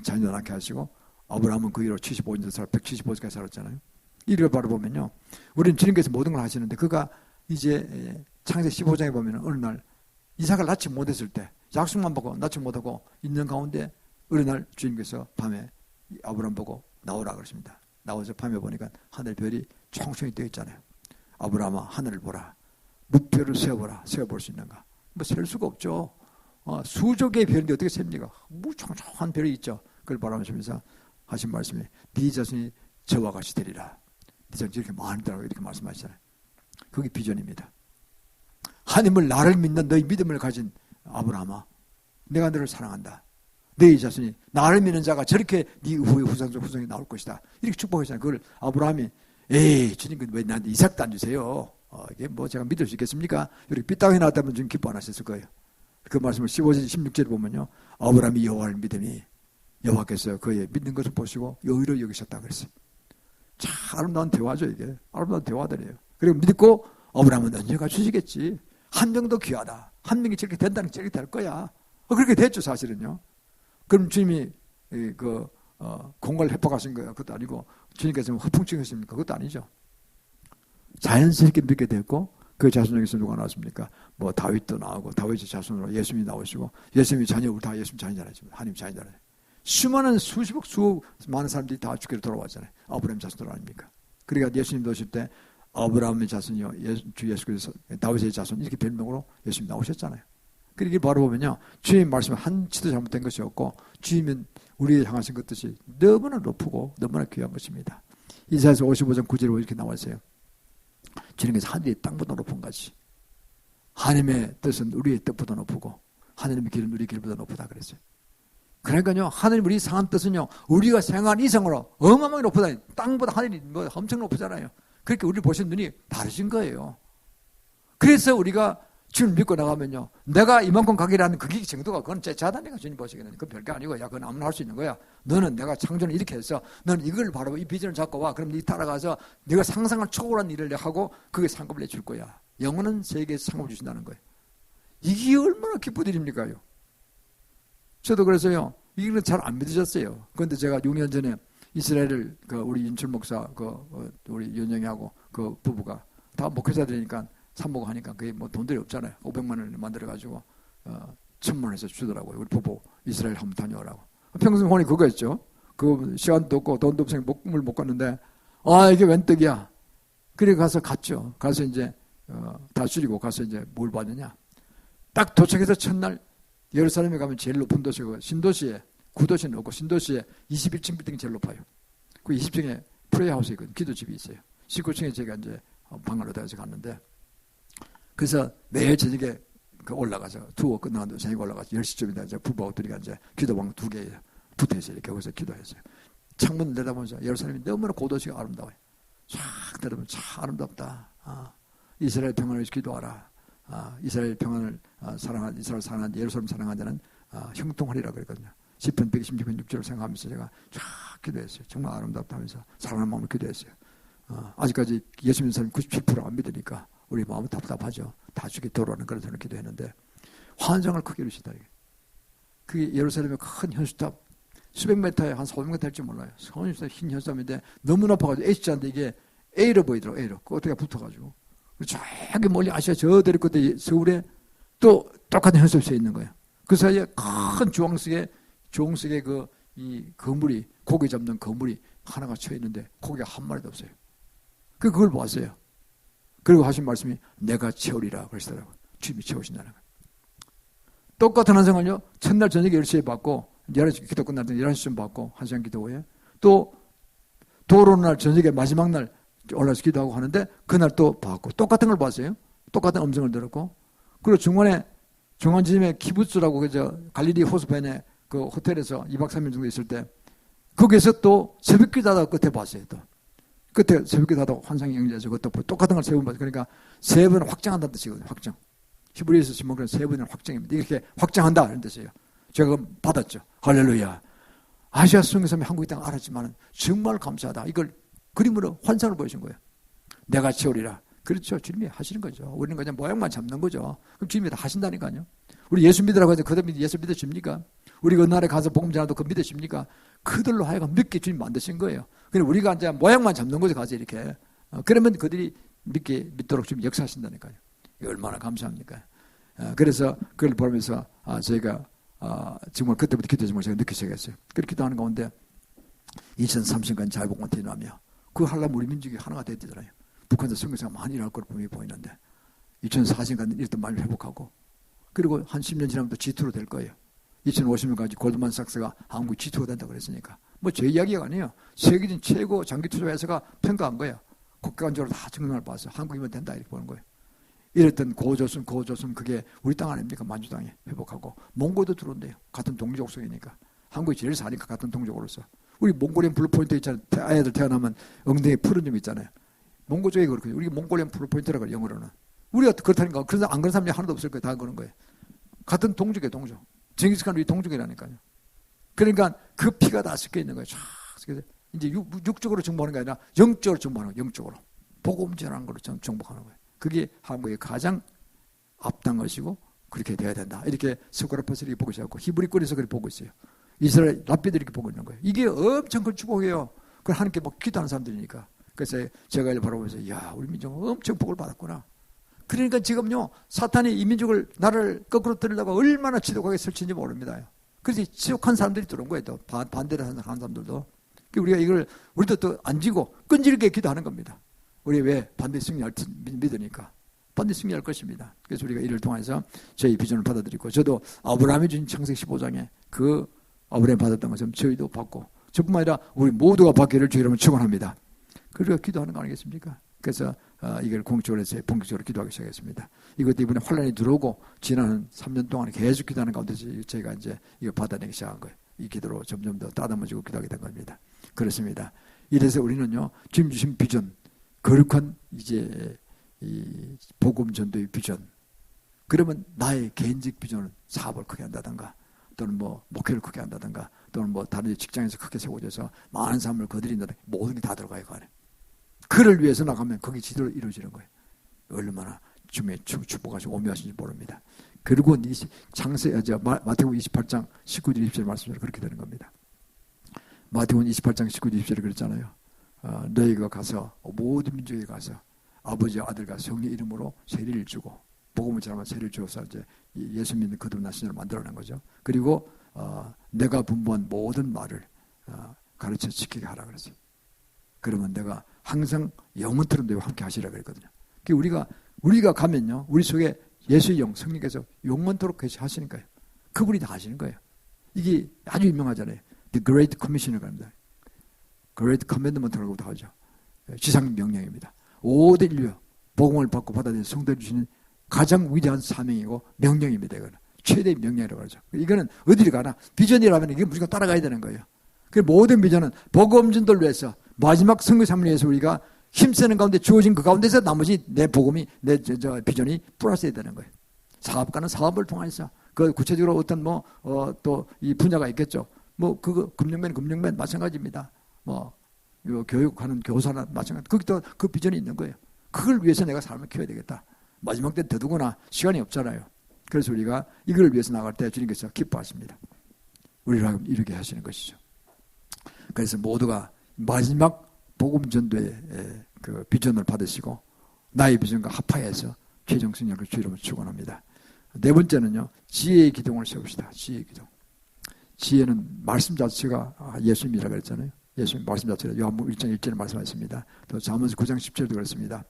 자녀 낳게 하시고, 아브라함은 그 이후로 75년 살 175세까지 살았잖아요. 이를 바로 보면요, 우리는 주님께서 모든 걸 하시는데, 그가 이제 창세기 15장에 보면 어느 날 이삭을 낳지 못했을 때, 약속만 보고 낳지 못하고 있는 가운데 어느 날 주님께서 밤에 아브라함 보고 나오라 그러십니다. 나와서 밤에 보니까 하늘 별이 총총히 떠 있잖아요. 아브라함아, 하늘을 보라. 뭇별을 세어보라. 세어볼 수 있는가? 뭐 셀 수가 없죠. 수조 개의 별인데 어떻게 셉니까? 무총총한 별이 있죠. 그걸 바라보시면서 하신 말씀이 네 자손이 저와 같이 되리라. 네 자손이 이렇게 많더라고요. 이렇게 말씀하시잖아요. 그게 비전입니다. 하나님을 나를 믿는 너희 믿음을 가진 아브라함아, 내가 너를 사랑한다. 너희 자손이 나를 믿는 자가 저렇게 네 후에 후손이 나올 것이다. 이렇게 축복하잖아요. 그걸 아브라함이 에이 주님 왜 나한테 이삭도 안 주세요. 이게 뭐 제가 믿을 수 있겠습니까? 이렇게 삐딱이 나왔다면 좀 기뻐 안 하셨을 거예요. 그 말씀을 15절 16절에 보면요, 아브라함이 여호와를 믿으니 여호와께서 그의 믿는 것을 보시고 여의로 여기셨다 그랬어요. 참 아름다운 대화죠. 이게 아름다운 대화들이에요. 그리고 믿고 아브라함은 언젠가 주시겠지. 한 명도 귀하다. 한 명이 저렇게 된다는 게 저렇게 될 거야. 그렇게 됐죠, 사실은요. 그럼 주님이 공간을 회복하신 거예요? 그것도 아니고 주님께서 허풍증하십니까? 그것도 아니죠. 자연스럽게 믿게 됐고, 그 자손 중에서 누가 나왔습니까? 뭐 다윗도 나오고, 다윗의 자손으로 예수님이 나오시고, 예수님이 자녀, 우리 다 예수님 자녀잖아요. 하나님 자녀잖아요. 수많은 수십억 수억 많은 사람들이 다 주께로 돌아왔잖아요. 아브라함 자손들 아닙니까? 그러니까 예수님도 오실 때 아브라함의 자손이요, 주 예수께서 다윗의 자손 이렇게 별명으로 예수님 나오셨잖아요. 그렇게 바로 보면요, 주님 말씀은 한치도 잘못된 것이 없고, 주님은 우리를 향하신 것 뜻이 너무나 높고 너무나 귀한 것입니다. 이사야서 55장 9절에 이렇게 나와 있어요. 주님께서 하늘이 땅보다 높은 것이, 하나님의 뜻은 우리의 뜻보다 높고 하나님의 길은 우리 길보다 높다 그랬어요. 그러니까요, 하나님 우리 상한 뜻은요, 우리가 생각한 이상으로 어마어마하게 높다. 땅보다 하늘이 뭐 엄청 높잖아요. 그렇게 우리를 보시는 눈이 다르신 거예요. 그래서 우리가 주님 믿고 나가면요, 내가 이만큼 가기라는 그게 정도가 그건 자다니까 주님 보시기에는 그건 별게 아니고, 야 그건 아무나 할 수 있는 거야. 너는 내가 창조를 이렇게 해서 너는 이걸 바라보고 이 비전을 잡고 와. 그럼 네 따라가서 네가 상상을 초월한 일을 하고 그게 상급을 내줄 거야. 영원한 세계에서 상급을 주신다는 거예요. 이게 얼마나 기쁜 일입니까요? 저도 그래서요, 이거는 잘 안 믿으셨어요. 그런데 제가 6년 전에 이스라엘을 우리 인출 목사 우리 연영이하고 그 부부가 다 목회자들이니까 산목하니까 그게 뭐 돈들이 없잖아요. 500만 원을 만들어가지고 1,000만 원에서 주더라고요. 우리 부부 이스라엘 한번 다녀오라고. 평생 혼이 그거였죠. 그 시간도 없고 돈도 없으니 목금을 못 갔는데, 이게 웬 떡이야. 그래 가서 갔죠. 가서 이제 다 줄이고 가서 이제 뭘 받느냐. 딱 도착해서 첫날 예루살렘에 가면 제일 높은 도시고, 신도시에 9도시는 없고 신도시에 21층 빌딩이 제일 높아요. 그 20층에 프레이하우스 있거든요. 기도집이 있어요. 19층에 제가 이제 방을 얻어서 갔는데, 그래서 매일 저녁에 올라가서 투어 끝나고 저녁에 올라가서 10시쯤이다 이제 부부하고 둘이가 이제 기도방 2개에 붙어있어요. 이렇게 거기서 기도했어요. 창문 내다보면서 예루살렘이 너무나 고도시가 아름다워요. 쫙 내다보면 참 아름답다. 이스라엘 평안을 위해서 기도하라. 이스라엘 평안을 사랑한, 이스라엘 사랑한, 예루살렘 사랑한 자는 형통하리라 그랬거든요. 시편 126편 6절을 생각하면서 제가 쫙 기도했어요. 정말 아름답다 하면서 사랑하는 마음을 기도했어요. 아직까지 예수 믿는 사람이 97%안 믿으니까 우리 마음은 답답하죠. 다 죽게 돌아오는 그런 저는 기도했는데, 환상을 크게 이루시다. 그게 예루살렘의 큰 현수탑, 수백 미터에 한 400m 할지 몰라요. 흰 현수암인데 너무 높아가지고 H자인데 이게 A로 보이더라고. A로. 그 어떻게 붙어가지고. 저기 멀리 아시아 저 데리 끝에 서울에 또 똑같은 현수암이 서 있는 거예요. 그 사이에 큰 주황색의 이 거물이, 고기 잡는 거물이 하나가 쳐 있는데 고기가 한 마리도 없어요. 그걸 보았어요. 그리고 하신 말씀이 내가 채우리라 그러시더라고요. 주님이 채우신다는 거예요. 똑같은 환상을요, 첫날 저녁에 10시에 받고, 11시 기도 끝날 때 11시쯤 받고, 1시간 기도 후에, 또, 도로날 저녁에 마지막 날 올라서 기도하고 하는데, 그날 또 받고, 똑같은 걸 봤어요. 똑같은 음성을 들었고, 그리고 중간지점에 키부츠라고, 갈릴리 호수변에 그 호텔에서 2박 3일 정도 있을 때, 거기에서 또 새벽 기도하다가 끝에 봤어요, 또. 끝에 새벽 기도하다가 환상이 연결해서 그것도 똑같은 걸 세 번 봤어요. 그러니까 세 번 확장한다는 뜻이거든요, 확장. 히브리에서 지목은 세 번의 확정입니다. 이렇게 확장한다 이런 뜻이에요. 제가 받았죠. 할렐루야. 아시아 수용사람이 한국에 땅 알았지만 정말 감사하다. 이걸 그림으로 환상을 보여준 거예요. 내가 채우리라. 그렇죠. 주님이 하시는 거죠. 우리는 그냥 모양만 잡는 거죠. 그럼 주님이 다 하신다니까요. 우리 예수 믿으라고 해서 그들 예수 믿으십니까? 우리가 어느 나라에 가서 복음 전하도 그거 믿으십니까? 그들로 하여금 믿게 주님 만드신 거예요. 그럼 우리가 이제 모양만 잡는 거죠. 가서 이렇게. 그러면 그들이 믿도록 주님 역사하신다니까요. 얼마나 감사합니까? 그래서 그걸 보면서 저희가 정말 그때부터 기도 제목을 제가 느끼기 시작했어요. 그렇게 기도하는 가운데 2030년 자유복음을 대노하며 그거 하려면 우리 민족이 하나가 돼야 되잖아요. 북한에서 선교사가 많이 일어날 걸로 분명히 보이는데 2040년까지 이랬던 말을 회복하고 그리고 한 10년 지나면 또 G2로 될 거예요. 2050년까지 골드만삭스가 한국 G2가 된다고 그랬으니까 뭐 제 이야기가 아니에요. 세계적인 최고 장기투자회사가 평가한 거예요. 국가관적으로 다 증명을 봐서 한국이면 된다 이렇게 보는 거예요. 이랬던 고조선 그게 우리 땅 아닙니까? 만주당에 회복하고 몽고도 들어온대요. 같은 동족 속이니까. 한국이 제일 사니까 같은 동족으로서. 우리 몽골리안 블루포인트 있잖아요. 아이들 태어나면 엉덩이에 푸른 점 있잖아요. 몽고 쪽에 그렇거든요. 우리 몽골리안 블루포인트라고 그래요. 영어로는. 우리가 그렇다니까. 그래서 안 그런 사람이 하나도 없을 거예요. 다 그런 거예요. 같은 동족이에요. 동족. 징기스칸 우리 동족이라니까요. 그러니까 그 피가 다 섞여 있는 거예요. 촤. 이제 육적으로 정복하는 게 아니라 영적으로 정복하는 거예요. 영적으로. 복음 전하는 걸로 정복하는 거예요. 그게 한국의 가장 앞단 것이고 그렇게 돼야 된다. 이렇게 스코라퍼스를 보고 있었고 히브리권에서 그렇게 보고 있어요. 이스라엘 랍비들이 이렇게 보고 있는 거예요. 이게 엄청 큰 축복이에요. 그걸 하나님께 막 기도하는 사람들이니까. 그래서 제가 이제 바라보면서 야 우리 민족은 엄청 복을 받았구나. 그러니까 지금요 사탄이 이 민족을 나라를 거꾸로 들으려고 얼마나 지독하게 설치는지 모릅니다. 그래서 지독한 사람들이 들어온 거예요. 또 반대를 하는 사람들도. 우리가 이걸 우리도 또 안 지고 끈질기게 기도하는 겁니다. 우리 왜 반드시 승리할 믿으니까 반드시 승리할 것입니다. 그래서 우리가 이를 통해서 저희 비전을 받아들이고 저도 아브라함이 준 창세기 15장에 그 아브라함이 받았던 것처럼 저희도 받고 저뿐만 아니라 우리 모두가 받기를 주의 이름으로 축원합니다. 그리고 기도하는 거 아니겠습니까? 그래서 이걸 공적으로 해서 본격적으로 기도하기 시작했습니다. 이것도 이번에 환란이 들어오고 지난 3년 동안 계속 기도하는 가운데 저희가 이제 이거 받아내기 시작한 거예요. 이 기도로 점점 더 따뜻해지고 기도하게 된 겁니다. 그렇습니다. 이래서 우리는요 주님 주신 비전 거룩한 이제 이 복음 전도의 비전. 그러면 나의 개인적 비전은 사업을 크게 한다든가 또는 뭐 목회를 크게 한다든가 또는 뭐 다른 직장에서 크게 세워져서 많은 사람을 거드린다든가 모든 게 다 들어가요 그 안에. 그를 위해서 나가면 거기 지도로 이루어지는 거예요. 얼마나 주님의 축복하시고 오묘하신지 모릅니다. 그리고 마태복음 28장 19절 20절 말씀대로 그렇게 되는 겁니다. 마태복음 28장 19절 20절에 그랬잖아요. 너희가 가서 모든 민족에 가서 아버지와 아들과 성령 이름으로 세례를 주고 복음을 전하면 세례를 주어서 이제 예수 믿는 거듭난 나신을 만들어낸 거죠. 그리고 내가 분부한 모든 말을 가르쳐 지키게 하라 그랬어요. 그러면 내가 항상 영원토록 너희와 함께 하시라 그랬거든요. 우리가 가면요 우리 속에 예수의 영 성령께서 영원토록 하시니까요. 그분이 다 하시는 거예요. 이게 아주 유명하잖아요. The Great Commission을 갑니다. Great Commandment라고도 하죠. 지상 명령입니다. 모든 인류 복음을 받고 받아들인 성도를 주시는 가장 위대한 사명이고 명령입니다. 이거는 최대의 명령이라고 하죠. 이거는 어디를 가나 비전이라면 이게 무조건 따라가야 되는 거예요. 그 모든 비전은 복음 전도를 위해서 마지막 선교 삶을 위해서 우리가 힘쓰는 가운데 주어진 그 가운데서 나머지 내 복음이 내 비전이 플러스해야 되는 거예요. 사업가는 사업을 통해서 그 구체적으로 어떤 또 이 분야가 있겠죠. 그거 금융맨 마찬가지입니다. 교육하는 교사나 마찬가지. 거기도 그 비전이 있는 거예요. 그걸 위해서 내가 삶을 키워야 되겠다. 마지막 때 더더구나 시간이 없잖아요. 그래서 우리가 이걸 위해서 나갈 때 주님께서 기뻐하십니다. 우리를 하여금 이루게 하시는 것이죠. 그래서 모두가 마지막 복음 전도의 그 비전을 받으시고 나의 비전과 합하여서 최종 승리를 주 이름으로 축원합니다. 네 번째는요, 지혜의 기둥을 세웁시다. 지혜의 기둥. 지혜는 말씀 자체가 예수님이라고 그랬잖아요. 예수님 말씀 자체가 요한복음 1장 1절에 말씀하셨습니다. 또 잠언서 9장 10절도 그렇습니다.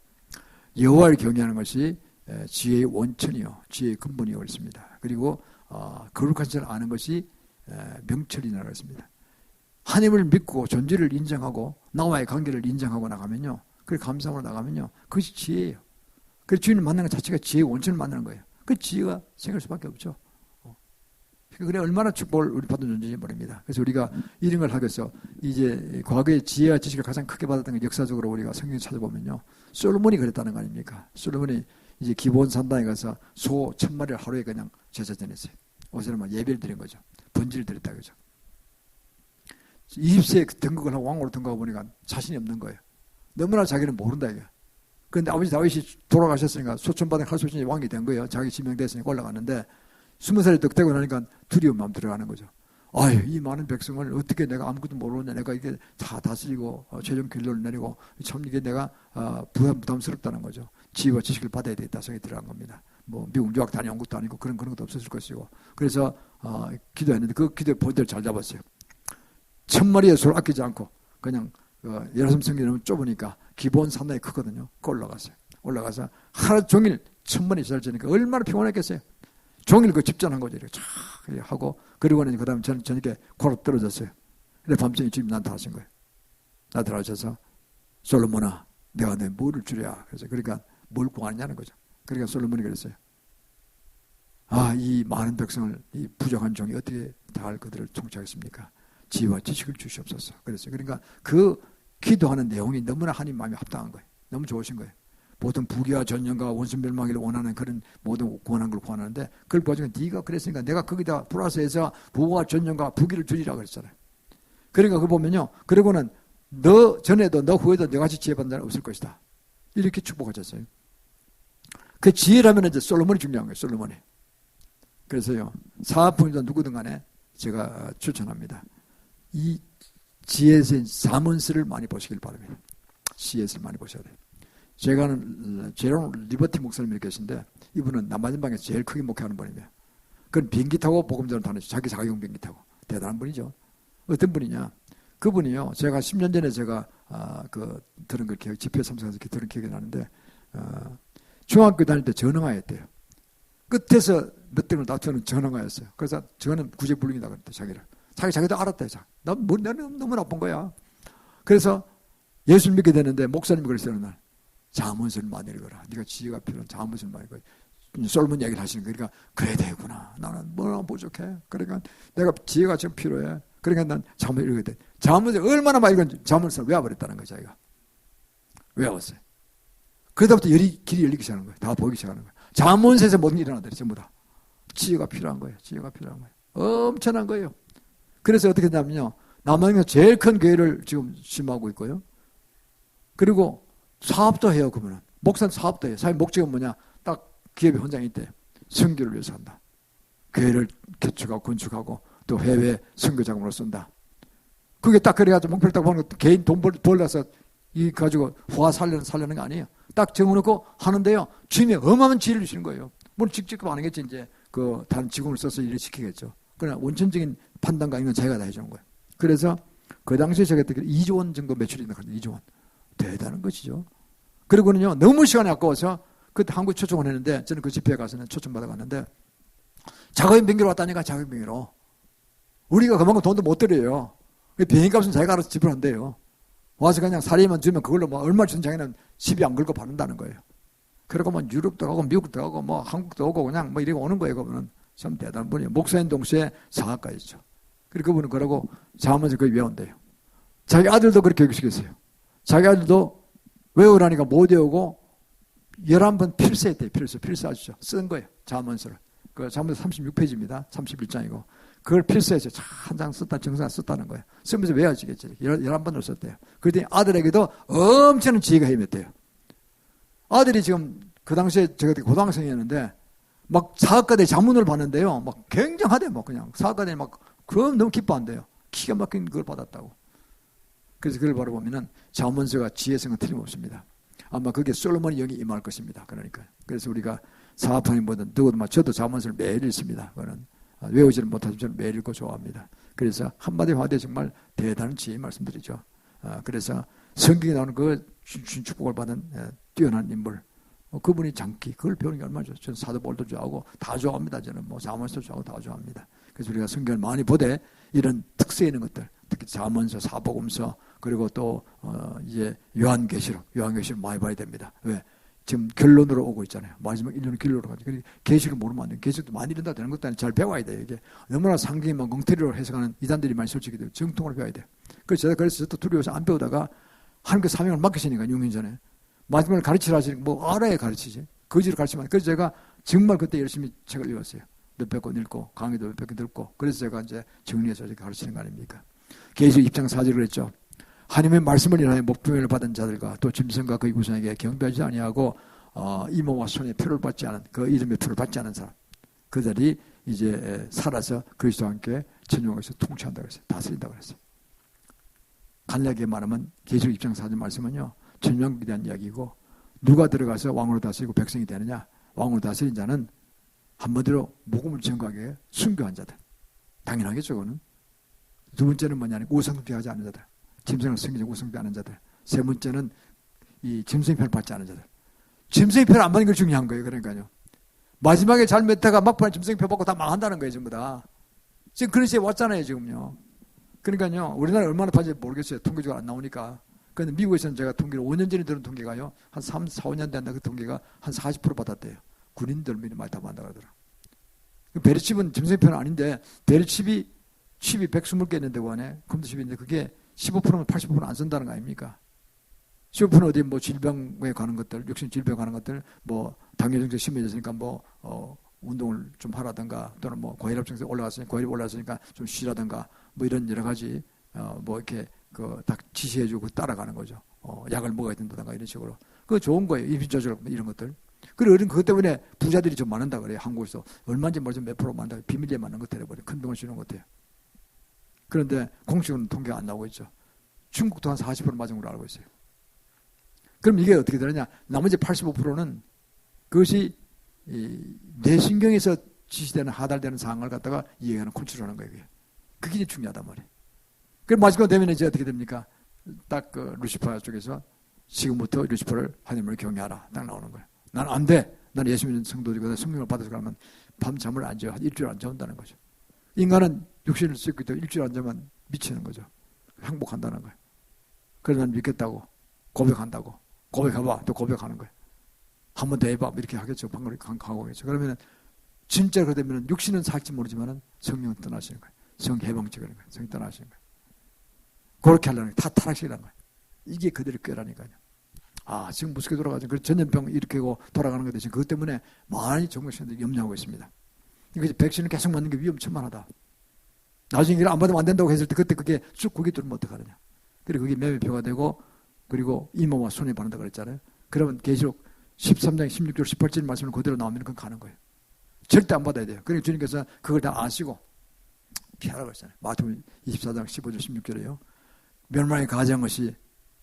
여호와를 경외하는 것이 지혜의 원천이요, 지혜의 근본이요 그랬습니다. 그리고 거룩한 자를 아는 것이 명철이라고 그랬습니다. 하나님을 믿고 존재를 인정하고 나와의 관계를 인정하고 나가면요, 그걸 감사하고 나가면요, 그것이 지혜예요. 그래서 주인을 만나는 것 자체가 지혜의 원천을 만나는 거예요. 그 지혜가 생길 수밖에 없죠. 그래 얼마나 축복을 우리 받은 존재인지 모릅니다. 그래서 우리가 이런 걸 하기 위해서 이제 과거의 지혜와 지식을 가장 크게 받았던 게 역사적으로 우리가 성경을 찾아보면요, 솔로몬이 그랬다는 거 아닙니까? 솔로몬이 이제 기브온 산당에 가서 소 1000마리를 하루에 그냥 제사 지냈어요. 어제는 막 예배를 드린 거죠. 번지를 드렸다 그죠. 20세에 등극을 하고 왕으로 등극하고 보니까 자신이 없는 거예요. 너무나 자기는 모른다 이게. 그런데 아버지 다윗이 돌아가셨으니까 소천받은 칼소신이 왕이 된 거예요. 자기 지명됐으니까 올라갔는데 20살이 딱 되고 나니까 두려운 마음 들어가는 거죠. 아유, 이 많은 백성을 어떻게 내가 아무것도 모르냐, 내가 이게 다 다스리고 최종 결론을 내리고 참 이게 내가 부담스럽다는 거죠. 지혜와 지식을 받아야 되겠다 생각이 들어간 겁니다. 뭐 미국 유학 다녀온 것도 아니고 그런 것도 없었을 것이고. 그래서 기도했는데 그 기도의 본대를 잘 잡았어요. 1000마리의 소를 아끼지 않고 그냥 예루살렘 성경이 너무 좁으니까 기브온 산당이 크거든요. 그 올라가서 하루 종일 1000마리 제사를 지니까 얼마나 피곤했겠어요. 종일 그 집전한 거죠. 이렇게 쫙 하고 그리고는 그 다음에 저녁에 코로 떨어졌어요. 근데 밤중에 주님 나한테 하신 거예요. 나한테 하셔서 솔로몬아, 내가 내 뭐를 주랴. 그래서 그러니까 뭘 구하느냐는 거죠. 그러니까 솔로몬이 그랬어요. 이 많은 백성을 이 부정한 종이 어떻게 다 할 그들을 통치하겠습니까? 지혜와 지식을 주시옵소서. 그랬어요. 그러니까 그 기도하는 내용이 너무나 하나님 마음에 합당한 거예요. 너무 좋으신 거예요. 보통 부귀와 전쟁과 원수멸망을 원하는 그런 모든 구원한 걸 구하는데 그걸 보여주면 네가 그랬으니까 내가 거기다 플러스해서 부귀와 전쟁과 부귀를 주리라 그랬잖아요. 그러니까 그거 보면요. 그리고는 너 전에도 너 후에도 너같이 지혜받는 자는 없을 것이다. 이렇게 축복하셨어요. 그 지혜라면 이제 솔로몬이 중요한 거예요. 솔로몬이. 그래서요. 사업분이든 누구든 간에 제가 추천합니다. 이 지혜의 잠언서를 많이 보시길 바랍니다. 지혜를 많이 보셔야 돼요. 제가 아는 제롬 리버티 목사님이 계신데 이분은 남아진방에서 제일 크게 목회하는 분이에요. 그건 비행기 타고 복음전을 다니죠. 자기 자가용 비행기 타고. 대단한 분이죠. 어떤 분이냐. 그분이요. 제가 10년 전에 제가 들은 걸 기억, 집회 참석해서 들은 기억이 나는데 중학교 다닐 때 전응하였대요. 끝에서 몇 등을 낮추는 전응하였어요. 그래서 저는 구제불능이다 그랬대. 자기도 알았대요. 나는 너무 나쁜 거야. 그래서 예수를 믿게 되는데 목사님이 그랬어요. 어느 날. 잠언서를 많이 읽어라. 네가 지혜가 필요한 잠언서를 많이 읽어라. 솔몬 얘기를 하시는 거예요. 그러니까 그래야 되구나. 나는 뭐나 부족해. 그러니까 내가 지혜가 지금 필요해. 그러니까 난 잠언을 읽어야 돼. 잠언서 얼마나 많이 읽었는지 잠언서를 외워버렸다는 거예요. 자기가. 외웠어요. 그러다부터 길이 열리기 시작하는 거예요. 다 보이기 시작하는 거예요. 잠언서에서 모든 게 일어나더래요. 전부 다. 지혜가 필요한 거예요. 지혜가 필요한 거예요. 엄청난 거예요. 그래서 어떻게 되냐면요. 남한에서 제일 큰 교회를 지금 심하고 있고요. 그리고 사업도 해요. 그러면 목사는 사업도 해요. 사회 목적은 뭐냐? 딱 기업의 헌장이 있대. 선교를 위해서 한다. 교회를 개축하고 건축하고 또 해외 선교 자금으로 쓴다. 그게 딱 그래가지고 목표를 딱 보는 거 개인 돈 벌려서 이 가지고 후화 살려는 거 아니에요. 딱 정해놓고 하는데요. 주님이 어마어마한 지혜를 주시는 거예요. 물론 직접 안 하겠지. 이제 다른 직원을 써서 일을 시키겠죠. 그러나 원천적인 판단과 이건 자기가 다 해주는 거예요. 그래서 그 당시에 제가 그때 2조 원 정도 매출이 나거든요. 2조 원. 대단한 것이죠. 그리고는요, 너무 시간이 아까워서 그때 한국 초청을 했는데 저는 그 집회에 가서는 초청받아 갔는데 자가용 비행기로 왔다니까. 자가용 비행기로. 우리가 그만큼 돈도 못 드려요. 비행값은 자기가 알아서 지불한대요. 와서 그냥 사리만 주면 그걸로 뭐 얼마 주는 자기는 시비 안 걸고 받는다는 거예요. 그리고 뭐 유럽도 가고 미국도 가고 뭐 한국도 오고 그냥 뭐 이러고 오는 거예요. 그분은 참 대단한 분이에요. 목사인 동시에 사학가이죠. 그리고 그분은 그러고 잠언서 거의 외운대요. 자기 아들도 그렇게 교육시켰어요. 자기 아들도 외우라니까 못 외우고 11번 필사했대요. 필사하시죠. 쓴 거예요. 잠언서를. 그 잠언서 36페이지입니다. 31장이고. 그걸 필사해서 한 장 썼다, 정상 썼다는 거예요. 쓰면서 외워지겠지. 11번을 썼대요. 그랬더니 아들에게도 엄청난 지혜가 힘했대요. 아들이 지금 그 당시에 제가 고등학생이었는데 막 사학과대 자문을 봤는데요. 막 굉장하대. 뭐 그냥 사학과대 막 그럼 너무 기뻐한대요. 기가 막힌 그걸 받았다고. 그래서 그걸 바라보면은 잠언서가 지혜성은 틀림없습니다. 아마 그게 솔로몬의 영이 임할 것입니다. 그러니까. 그래서 우리가 사업하는보다는 누구도 저도 잠언서를 매일 읽습니다. 그거는 외우지는 못하지만 저는 매일 읽고 좋아합니다. 그래서 한마디 화대 정말 대단한 지혜 말씀드리죠. 그래서 성경에 나오는 그 축복을 받은 뛰어난 인물, 그분이 장기, 그걸 배우는 게 얼마나 좋아요. 저는 사도 바울도 좋아하고 다 좋아합니다. 저는 잠언서 좋아하고 다 좋아합니다. 그래서 우리가 성경을 많이 보되 이런 특색 있는 것들, 특히 잠언서, 사복음서, 그리고 또 이제 요한계시록 많이 봐야 됩니다. 왜? 지금 결론으로 오고 있잖아요. 마지막 1년은 결론으로 가죠. 계시를 모르면 안 돼요. 계시도 많이 이른다 되는 것도 아니고 잘 배워야 돼요. 이게 너무나 상징만 엉터리로 해석하는 이단들이 많이 솔직히 돼요. 정통으로 배워야 돼요. 그래서 저도 두려워서 안 배우다가 하나님께 사명을 맡기시니까 6년 전에 마지막에 가르치라 하시니까 뭐 알아야 가르치지. 거지를 가르치면. 그래서 제가 정말 그때 열심히 책을 읽었어요. 몇백 권 읽고 강의도 몇백 권 듣고 그래서 제가 이제 정리해서 이렇게 가르치는 거 아닙니까? 계시록 2장 4절을 그랬죠. 하나님의 말씀을 인하여 목표를 받은 자들과 또 짐승과 그의 우상에게 경배하지 아니하고 이모와 손에 표를 받지 않은 그 이름의 표를 받지 않은 사람 그들이 이제 살아서 그리스도와 함께 천국에서 통치한다고 했어요. 다스린다고 했어요. 간략하게 말하면 계시록 2장 4절 말씀은요. 천명국에 대한 이야기고 누가 들어가서 왕으로 다스리고 백성이 되느냐. 왕으로 다스린 자는 한마디로 복음을 전가하게 순교한 자들. 당연하겠죠. 그거는. 두 번째는 뭐냐면 우상숭배하지 않은 자들. 짐승을 섬기지 우상숭배하는 자들. 세 번째는 이 짐승의 표를 받지 않은 자들. 짐승의 표를 안 받는 게 중요한 거예요. 그러니까요. 마지막에 잘 맺다가 막판에 짐승의 표 받고 다 망한다는 거예요. 전부 다. 지금 그런 시대에 왔잖아요. 지금요. 그러니까요. 우리나라 얼마나 받는지 모르겠어요. 통계적으로 안 나오니까. 그런데 미국에서는 제가 통계를 5년 전에 들은 통계가요. 한 3, 4, 5년 된다 그 통계가 한 40% 받았대요. 군인들 많이 다 받는다고 하더라. 베리칩은 짐승의 표는 아닌데 베리칩이 칩이 120개 있는데 그 안에 컴퓨터 칩이 있는데 그게 15%면 80%는 안 쓴다는 거 아닙니까? 15%는 어디 뭐 질병에 관한 것들, 육신 질병에 관한 것들, 뭐 당뇨 증세 심해졌으니까 뭐 운동을 좀 하라든가 또는 뭐 고혈압 증세 고혈압 올라왔으니까 좀 쉬라든가 뭐 이런 여러 가지 뭐 이렇게 그 딱 지시해주고 따라가는 거죠. 약을 먹어야 된다든가 이런 식으로. 그거 좋은 거예요. 입신 조절 이런 것들. 그리고 그것 때문에 부자들이 좀 많은다 그래요. 한국에서 얼마인지 모르지만 몇 프로 많다. 비밀리에 많은 것 같아요. 큰 병을 주는 것 같아요. 그런데 공식은 통계가 안 나오고 있죠. 중국도 한 40% 맞은 걸로 알고 있어요. 그럼 이게 어떻게 되느냐? 나머지 85%는 그것이 뇌신경에서 지시되는 하달되는 상황을 갖다가 이해하는 컨트롤하는 거예요. 그게 이제 중요하단 말이에요. 그럼 마지막 되면 이제 어떻게 됩니까? 딱 그 루시퍼 쪽에서 지금부터 루시퍼를 하나님을 경외하라. 딱 나오는 거예요. 난 안 돼. 나는 예수 믿는 성도들이거든. 성령을 받아서 가면 밤잠을 안 자요. 일주일 안 자온다는 거죠. 인간은 육신을 쓰고 있다 일주일 안 자면 미치는 거죠. 항복한다는 거예요. 그래서 난 믿겠다고 고백한다고 고백해봐 또 고백하는 거예요. 한 번 더 해봐 이렇게 하겠죠. 방금 강하겠죠. 그러면 진짜 그러다 보면 육신은 살지 모르지만 성령은 떠나시는 거예요. 성해방치 그런 거예요. 성이 떠나시는 거예요. 그렇게 하려는 거예요. 다 타락시키라는 거예요. 이게 그들의 꾀라니까요. 지금 무섭게 돌아가죠. 그 전염병 일으키고 돌아가는 것 대신 그것 때문에 많이 정부시민들이 염려하고 있습니다. 그래서 백신을 계속 맞는 게 위험천만하다. 나중에 이걸 안 받으면 안 된다고 했을 때 그때 그게 쑥 고개 뚫으면 어떡하느냐. 그리고 그게 매매표가 되고 그리고 이모와 손에 받는다고 그랬잖아요. 그러면 계시록 13장 16절 18절 말씀을 그대로 나오면 그건 가는 거예요. 절대 안 받아야 돼요. 그러니까 주님께서 그걸 다 아시고 피하라고 했잖아요. 마태복음 24장 15절 16절에요. 멸망에 가장 것이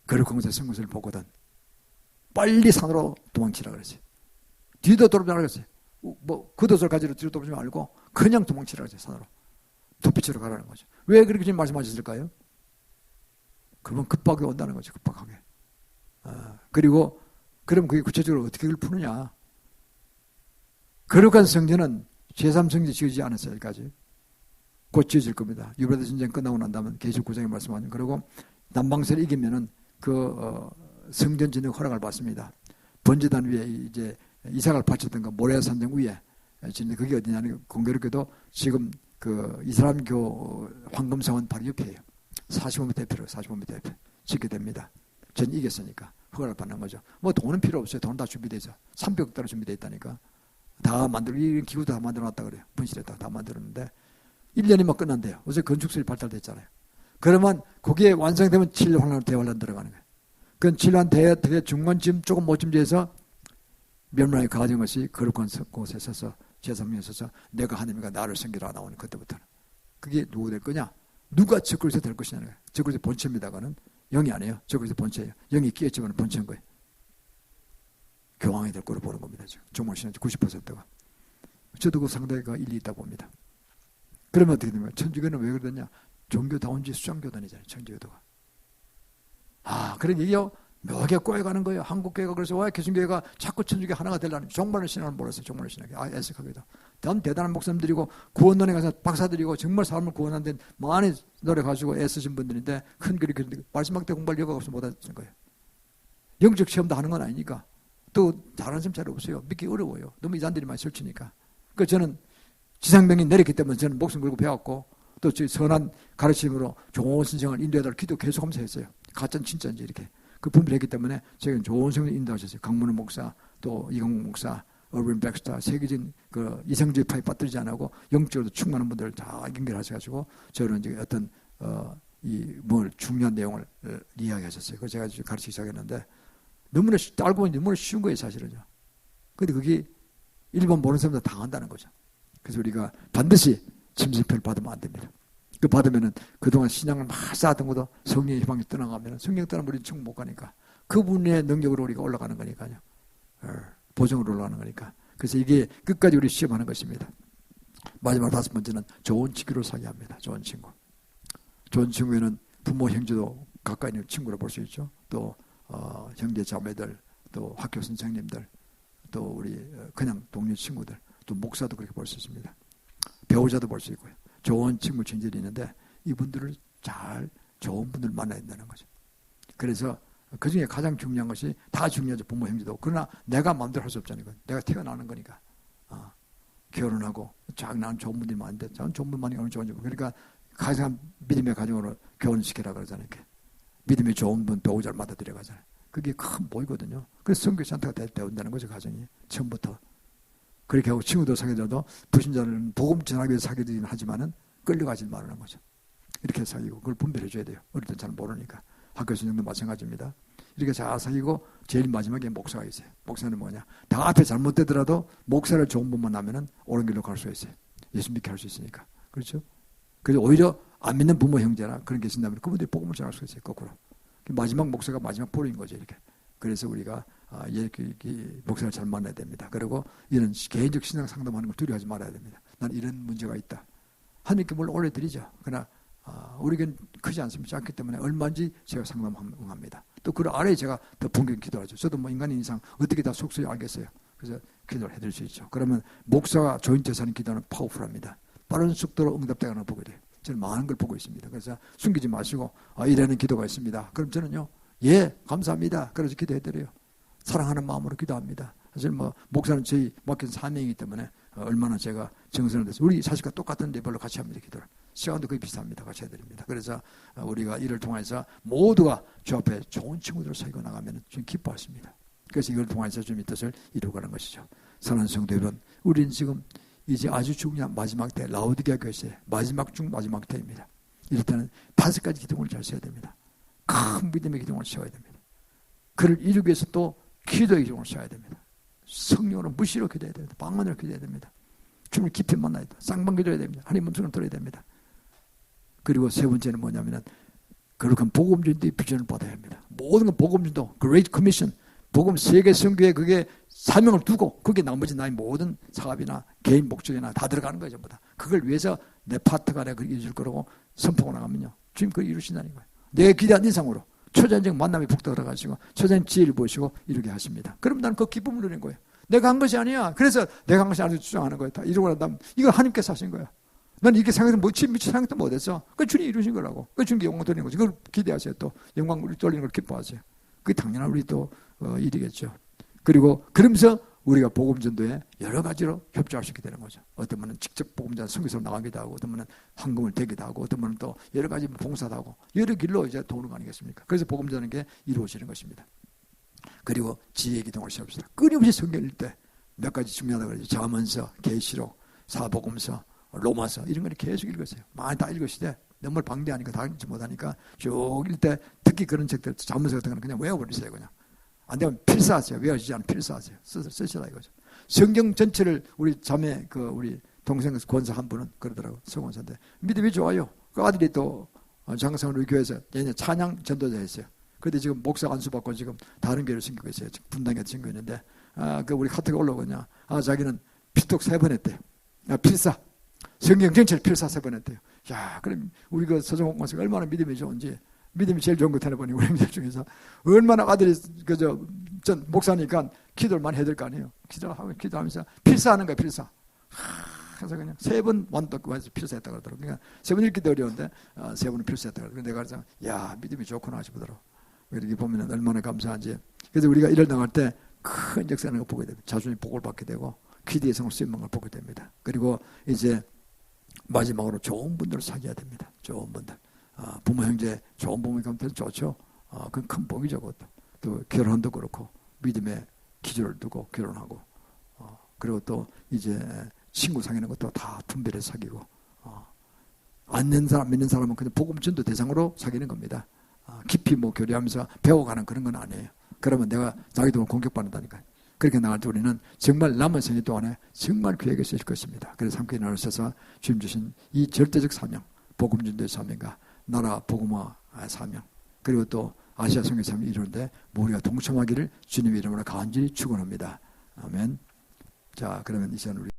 거룩한 쓴 것을 보거든 빨리 산으로 도망치라 그랬어요. 뒤도 돌아보지 말라 그랬어요. 뭐 겉옷을 가지러 뒤로 돌아보지 말고 그냥 도망치라 그랬어요. 산으로. 도피치러 가라는 거죠. 왜 그렇게 지금 말씀하셨을까요? 그러면 급하게 온다는 거죠. 급박하게. 그리고 그럼 그게 구체적으로 어떻게 그걸 푸느냐. 거룩한 성전은 제3성전이 지어지지 않았어요. 여기까지. 곧 지어질 겁니다. 유브라데 전쟁 끝나고 난다면 계시록 9장에 말씀하는 그리고 남방세를 이기면은 성전 짓는 허락을 받습니다. 번제단 위에 이제 이삭을 바쳤던 그 모레산정 위에 짓는 그게 어디냐면 공교롭게도 지금 그 이슬람교 황금성은 바로 옆에요. 45m 옆으로 45m 옆에 짓게 됩니다. 전 이겼으니까 허가를 받는 거죠. 뭐 돈은 필요 없어요. 돈은 다 준비되어 있어. 300억 달러 준비되어 있다니까. 다 만들고 이런 기구도 다 만들어놨다 그래요. 분실했다가 다 만들었는데 1년이면 끝난대요. 어제 건축술이 발달됐잖아요. 그러면 그게 완성되면 7환란 대환란 들어가는 거예요. 그건 7환 대 중간쯤 조금 못쯤 돼서 멸망의 가정 것이 거룩한 곳에 서서 제3명에 서서 내가 하나님과 나를 섬기라 나오는 그때부터는 그게 누구 될 거냐? 누가 적그리스도 될 것이냐는 거예요. 적그리스도 본체입니다가는 영이 아니에요. 적그리스도 본체예요. 영이 끼었지만 본체인 거예요. 교황이 될 거로 보는 겁니다. 지금 종말신앙 90%가. 저도 그 상당히 일리 있다고 봅니다. 그러면 어떻게 됩니까? 천주교는 왜 그러냐? 종교다운지 수장교단이잖아요. 천주교도가. 그런 얘기요. 묘하게 꼬여가는 거예요. 한국교회가 그래서 왜 개신교회가 자꾸 천주교 하나가 되려는 종말의 신앙을 몰랐어요. 종말의 신앙이. 애석하게도. 대단한 목사님들이고 구원론에 가서 박사들이고 정말 사람을 구원하는 데 많이 노력하시고 애쓰신 분들인데 큰 글이 그런데 말씀학대 공부할 여유가 없어 못하는 거예요. 영적 시험도 하는 건 아니니까. 또 잘하는 사람 잘 없어요. 믿기 어려워요. 너무 이단들이 많이 설치니까. 그러니까 저는 지상명이 내렸기 때문에 저는 목숨 걸고 배웠고 또 저 선한 가르침으로 좋은 신앙을 인도해달라고 기도 계속하면서 했어요. 가짜는 진짜인지 이렇게. 그 분별했기 때문에 제가 좋은 성을 인도하셨어요. 강문호 목사, 또 이강국 목사, 어른 백스타, 세계적인 그 이상주의 파에 빠뜨리지 않고 영적으로 충만한 분들을 다 연결하셔가지고 저는 이제 어떤 뭘 중요한 내용을 이야기하셨어요. 그래서 제가 가르치기 시작했는데 너무나 알고 보니 너무나 쉬운 거예요, 사실은요. 근데 그게 일반 모르는 사람들 당한다는 거죠. 그래서 우리가 반드시 침실표를 받으면 안 됩니다. 그 받으면은 그동안 신앙을 막 쌓았던 것도 성령의 희망이 떠나가면 성령 떠나면 우리는 충 못 가니까 그분의 능력으로 우리가 올라가는 거니까요. 보정으로 올라가는 거니까. 그래서 이게 끝까지 우리 시험하는 것입니다. 마지막 5번째는 좋은 친구로 사귀어야 합니다. 좋은 친구. 좋은 친구에는 부모 형제도 가까이 있는 친구로 볼 수 있죠. 또 형제 자매들, 또 학교 선생님들, 또 우리 그냥 동료 친구들, 또 목사도 그렇게 볼 수 있습니다. 배우자도 볼 수 있고요. 좋은 친구 친절이 있는데 이분들을 잘 좋은 분들 만나야 된다는 거죠. 그래서 그 중에 가장 중요한 것이 다 중요하죠. 부모 형제도. 그러나 내가 마음대로 할 수 없잖아요. 내가 태어나는 거니까. 결혼하고 나는 좋은 분들이 많은데 저는 좋은 분만이 얼마나 좋은지. 그러니까 가장 믿음의 가정으로 결혼시키라 그러잖아요. 이렇게. 믿음이 좋은 분 배우자를 맡아들여 가잖아요. 그게 큰 모이거든요. 그래서 성교 산타가 배운다는 거죠. 가정이. 처음부터. 그렇게 하고 친구도 사귀더라도 불신자는 복음 전하기 위해서 사귀긴 하지만은 끌려가지 말라는 거죠. 이렇게 사귀고 그걸 분별해 줘야 돼요. 어릴 땐 잘 모르니까. 학교 선생님도 마찬가지입니다. 이렇게 잘 사귀고 제일 마지막에 목사가 있어요. 목사는 뭐냐? 다 앞에 잘못되더라도 목사를 좋은 분만 나면은 옳은 길로 갈 수가 있어요. 예수 믿게 할 수 있으니까. 그렇죠? 그래서 오히려 안 믿는 부모 형제나 그런 게 계신다면 그분들이 복음을 전할 수 있어요. 거꾸로. 마지막 목사가 마지막 보루인 거죠. 이렇게. 그래서 우리가 목사를 잘 만나야 됩니다. 그리고 이런 개인적 신앙 상담하는 걸 두려워하지 말아야 됩니다. 난 이런 문제가 있다. 하나님께 뭘 올려드리죠. 그러나 우리에겐 크지 않습니다. 작기 때문에 얼마인지 제가 상담합니다. 또 그 아래에 제가 더 본격 기도하죠. 저도 뭐 인간인 이상 어떻게 다 속속히 알겠어요. 그래서 기도를 해드릴 수 있죠. 그러면 목사가 조인트에서 하는 기도는 파워풀합니다. 빠른 속도로 응답되거나 보게 돼요. 저는 많은 걸 보고 있습니다. 그래서 숨기지 마시고 이라는 기도가 있습니다. 그럼 저는요. 예, 감사합니다. 그래서 기도해드려요. 사랑하는 마음으로 기도합니다. 사실 뭐 목사는 저희 맡긴 사명이기 때문에 얼마나 제가 정성을 내서 우리 사실과 똑같은 레벨로 같이 합니다. 기도를. 시간도 거의 비슷합니다. 같이 해드립니다. 그래서 우리가 이를 통해서 모두가 주 앞에 좋은 친구들을 사귀고 나가면 좀 기뻐하십니다. 그래서 이걸 통해서 좀 이 뜻을 이루어가는 것이죠. 사랑하는 성도 여러분, 우리는 지금 이제 아주 중요한 마지막 때 라오디게아 교회의 마지막 중 마지막 때입니다. 이럴 때는 5가지 기둥을 잘 세워야 됩니다. 큰 믿음의 기둥을 세워야 됩니다. 그를 이루기 위해서 또 기도의 기둥을 세워야 됩니다. 성령으로 무시로 기도해야 됩니다. 방언으로 기도해야 됩니다. 주님을 깊이 만나야 됩니다. 쌍방 기도해야 됩니다. 하나님 음성을 들어야 됩니다. 그리고 세 번째는 뭐냐면 거룩한 복음전도의 비전을 받아야 합니다. 모든 건 복음전도, Great Commission, 복음 세계 선교에 그게 사명을 두고 그게 나머지 나의 모든 사업이나 개인 목적이나 다 들어가는 거예요. 전부 다. 그걸 위해서 내 파트가 내가 그걸 이룰 거라고 선포가 나가면요. 주님 그걸 이루신다는 거예요. 내 기대한 이상으로 초자연적 만남에 북 들어가시고 초자연 지혜를 보시고 이루게 하십니다. 그럼 나는 그 기쁨을 누리는 거예요. 내가 한 것이 아니야. 그래서 내가 한 것이 아니라 주장하는 거예요. 다 이루고 나면 이걸 하나님께서 하신 거예요. 난 이게 생각해서 미처 생각도 못했어. 그 주님이 이루신 거라고. 그 주님께 영광 돌리는 거지. 그걸 기대하세요. 또 영광 우리 돌리는 걸 기뻐하세요. 그게 당연한 우리 또 일이겠죠. 그리고 그러면서 우리가 복음 전도에 여러 가지로 협조할 수 있게 되는 거죠. 어떤 분은 직접 복음 전도 선교사로 나가기도 하고, 어떤 분은 헌금을 대기도 하고, 어떤 분은 또 여러 가지 봉사도 하고, 여러 길로 이제 도는 거 아니겠습니까? 그래서 복음 전하는 게 이루어지는 것입니다. 그리고 지혜의 기둥을 세웁시다. 끊임없이 성경 읽을 때 몇 가지 중요하다고 그러죠. 잠언서, 계시록, 사복음서, 로마서 이런 걸 계속 읽으세요. 많이 다 읽으시되 너무 방대하니까 다 읽지 못하니까 쭉 읽을 때 특히 그런 책들 잠언서 같은 거는 그냥 외워버리세요. 그냥 안 되면 필사하세요. 외워지지 않으면 필사하세요. 쓰시라 이거죠. 성경 전체를 우리 자매 우리 동생 권사 한 분은 그러더라고. 서권사인데 믿음이 좋아요. 그 아들이 또 장성을 우리 교회에서 얘네 찬양 전도자 했어요. 그런데 지금 목사 안수 받고 지금 다른 교회를 섬기고 있어요. 지금 분당에 섬기고 있는데 그 우리 카톡에 올라오거냐. 자기는 피톡 3번 했대요. 필사. 성경 전체를 필사 3번 했대요. 야, 그럼 우리 그 서정옥 권사가 얼마나 믿음이 좋은지. 믿음이 제일 좋은 것 같아 보니 우리 민들 중에서 얼마나 아들이 전 목사니까 기도를 많이 해야 될 거 아니에요. 기도하면서 필사하는 거야. 필사. 그래서 그냥 3번 완독 필사했다 그러더라고. 그러니까 3번 읽기도 어려운데 3번은 필사했다 그러더라고. 내가 그래서 야, 믿음이 좋구나 싶더라고. 이렇게 보면 얼마나 감사한지. 그래서 우리가 일을 당할 때 큰 역사하는 걸 보게 됩니다. 자손이 복을 받게 되고 기대의 성을 쓰임한 걸 보게 됩니다. 그리고 이제 마지막으로 좋은 분들을 사귀어야 됩니다. 좋은 분들. 부모 형제 좋은 부모님 가면 좋죠. 그건 큰 복이죠. 그것도. 또 결혼도 그렇고 믿음의 기준을 두고 결혼하고 그리고 또 이제 친구 사귀는 것도 다 분별해서 사귀고 안 믿는 사람 믿는 사람은 그냥 복음 전도 대상으로 사귀는 겁니다. 깊이 뭐 교류하면서 배워가는 그런 건 아니에요. 그러면 내가 자기 돈을 공격받는다니까요. 그렇게 나갈 때 우리는 정말 남은 생애 동안에 정말 귀하게 쓰실 것입니다. 그래서 함께 나누셔서 주님 주신 이 절대적 사명, 복음 전도의 사명과 나라 복음화 사명, 그리고 또 아시아 성교 사명을 이루는데 우리가 동참하기를 주님의 이름으로 간절히 축원합니다. 아멘. 자, 그러면 이제는 우리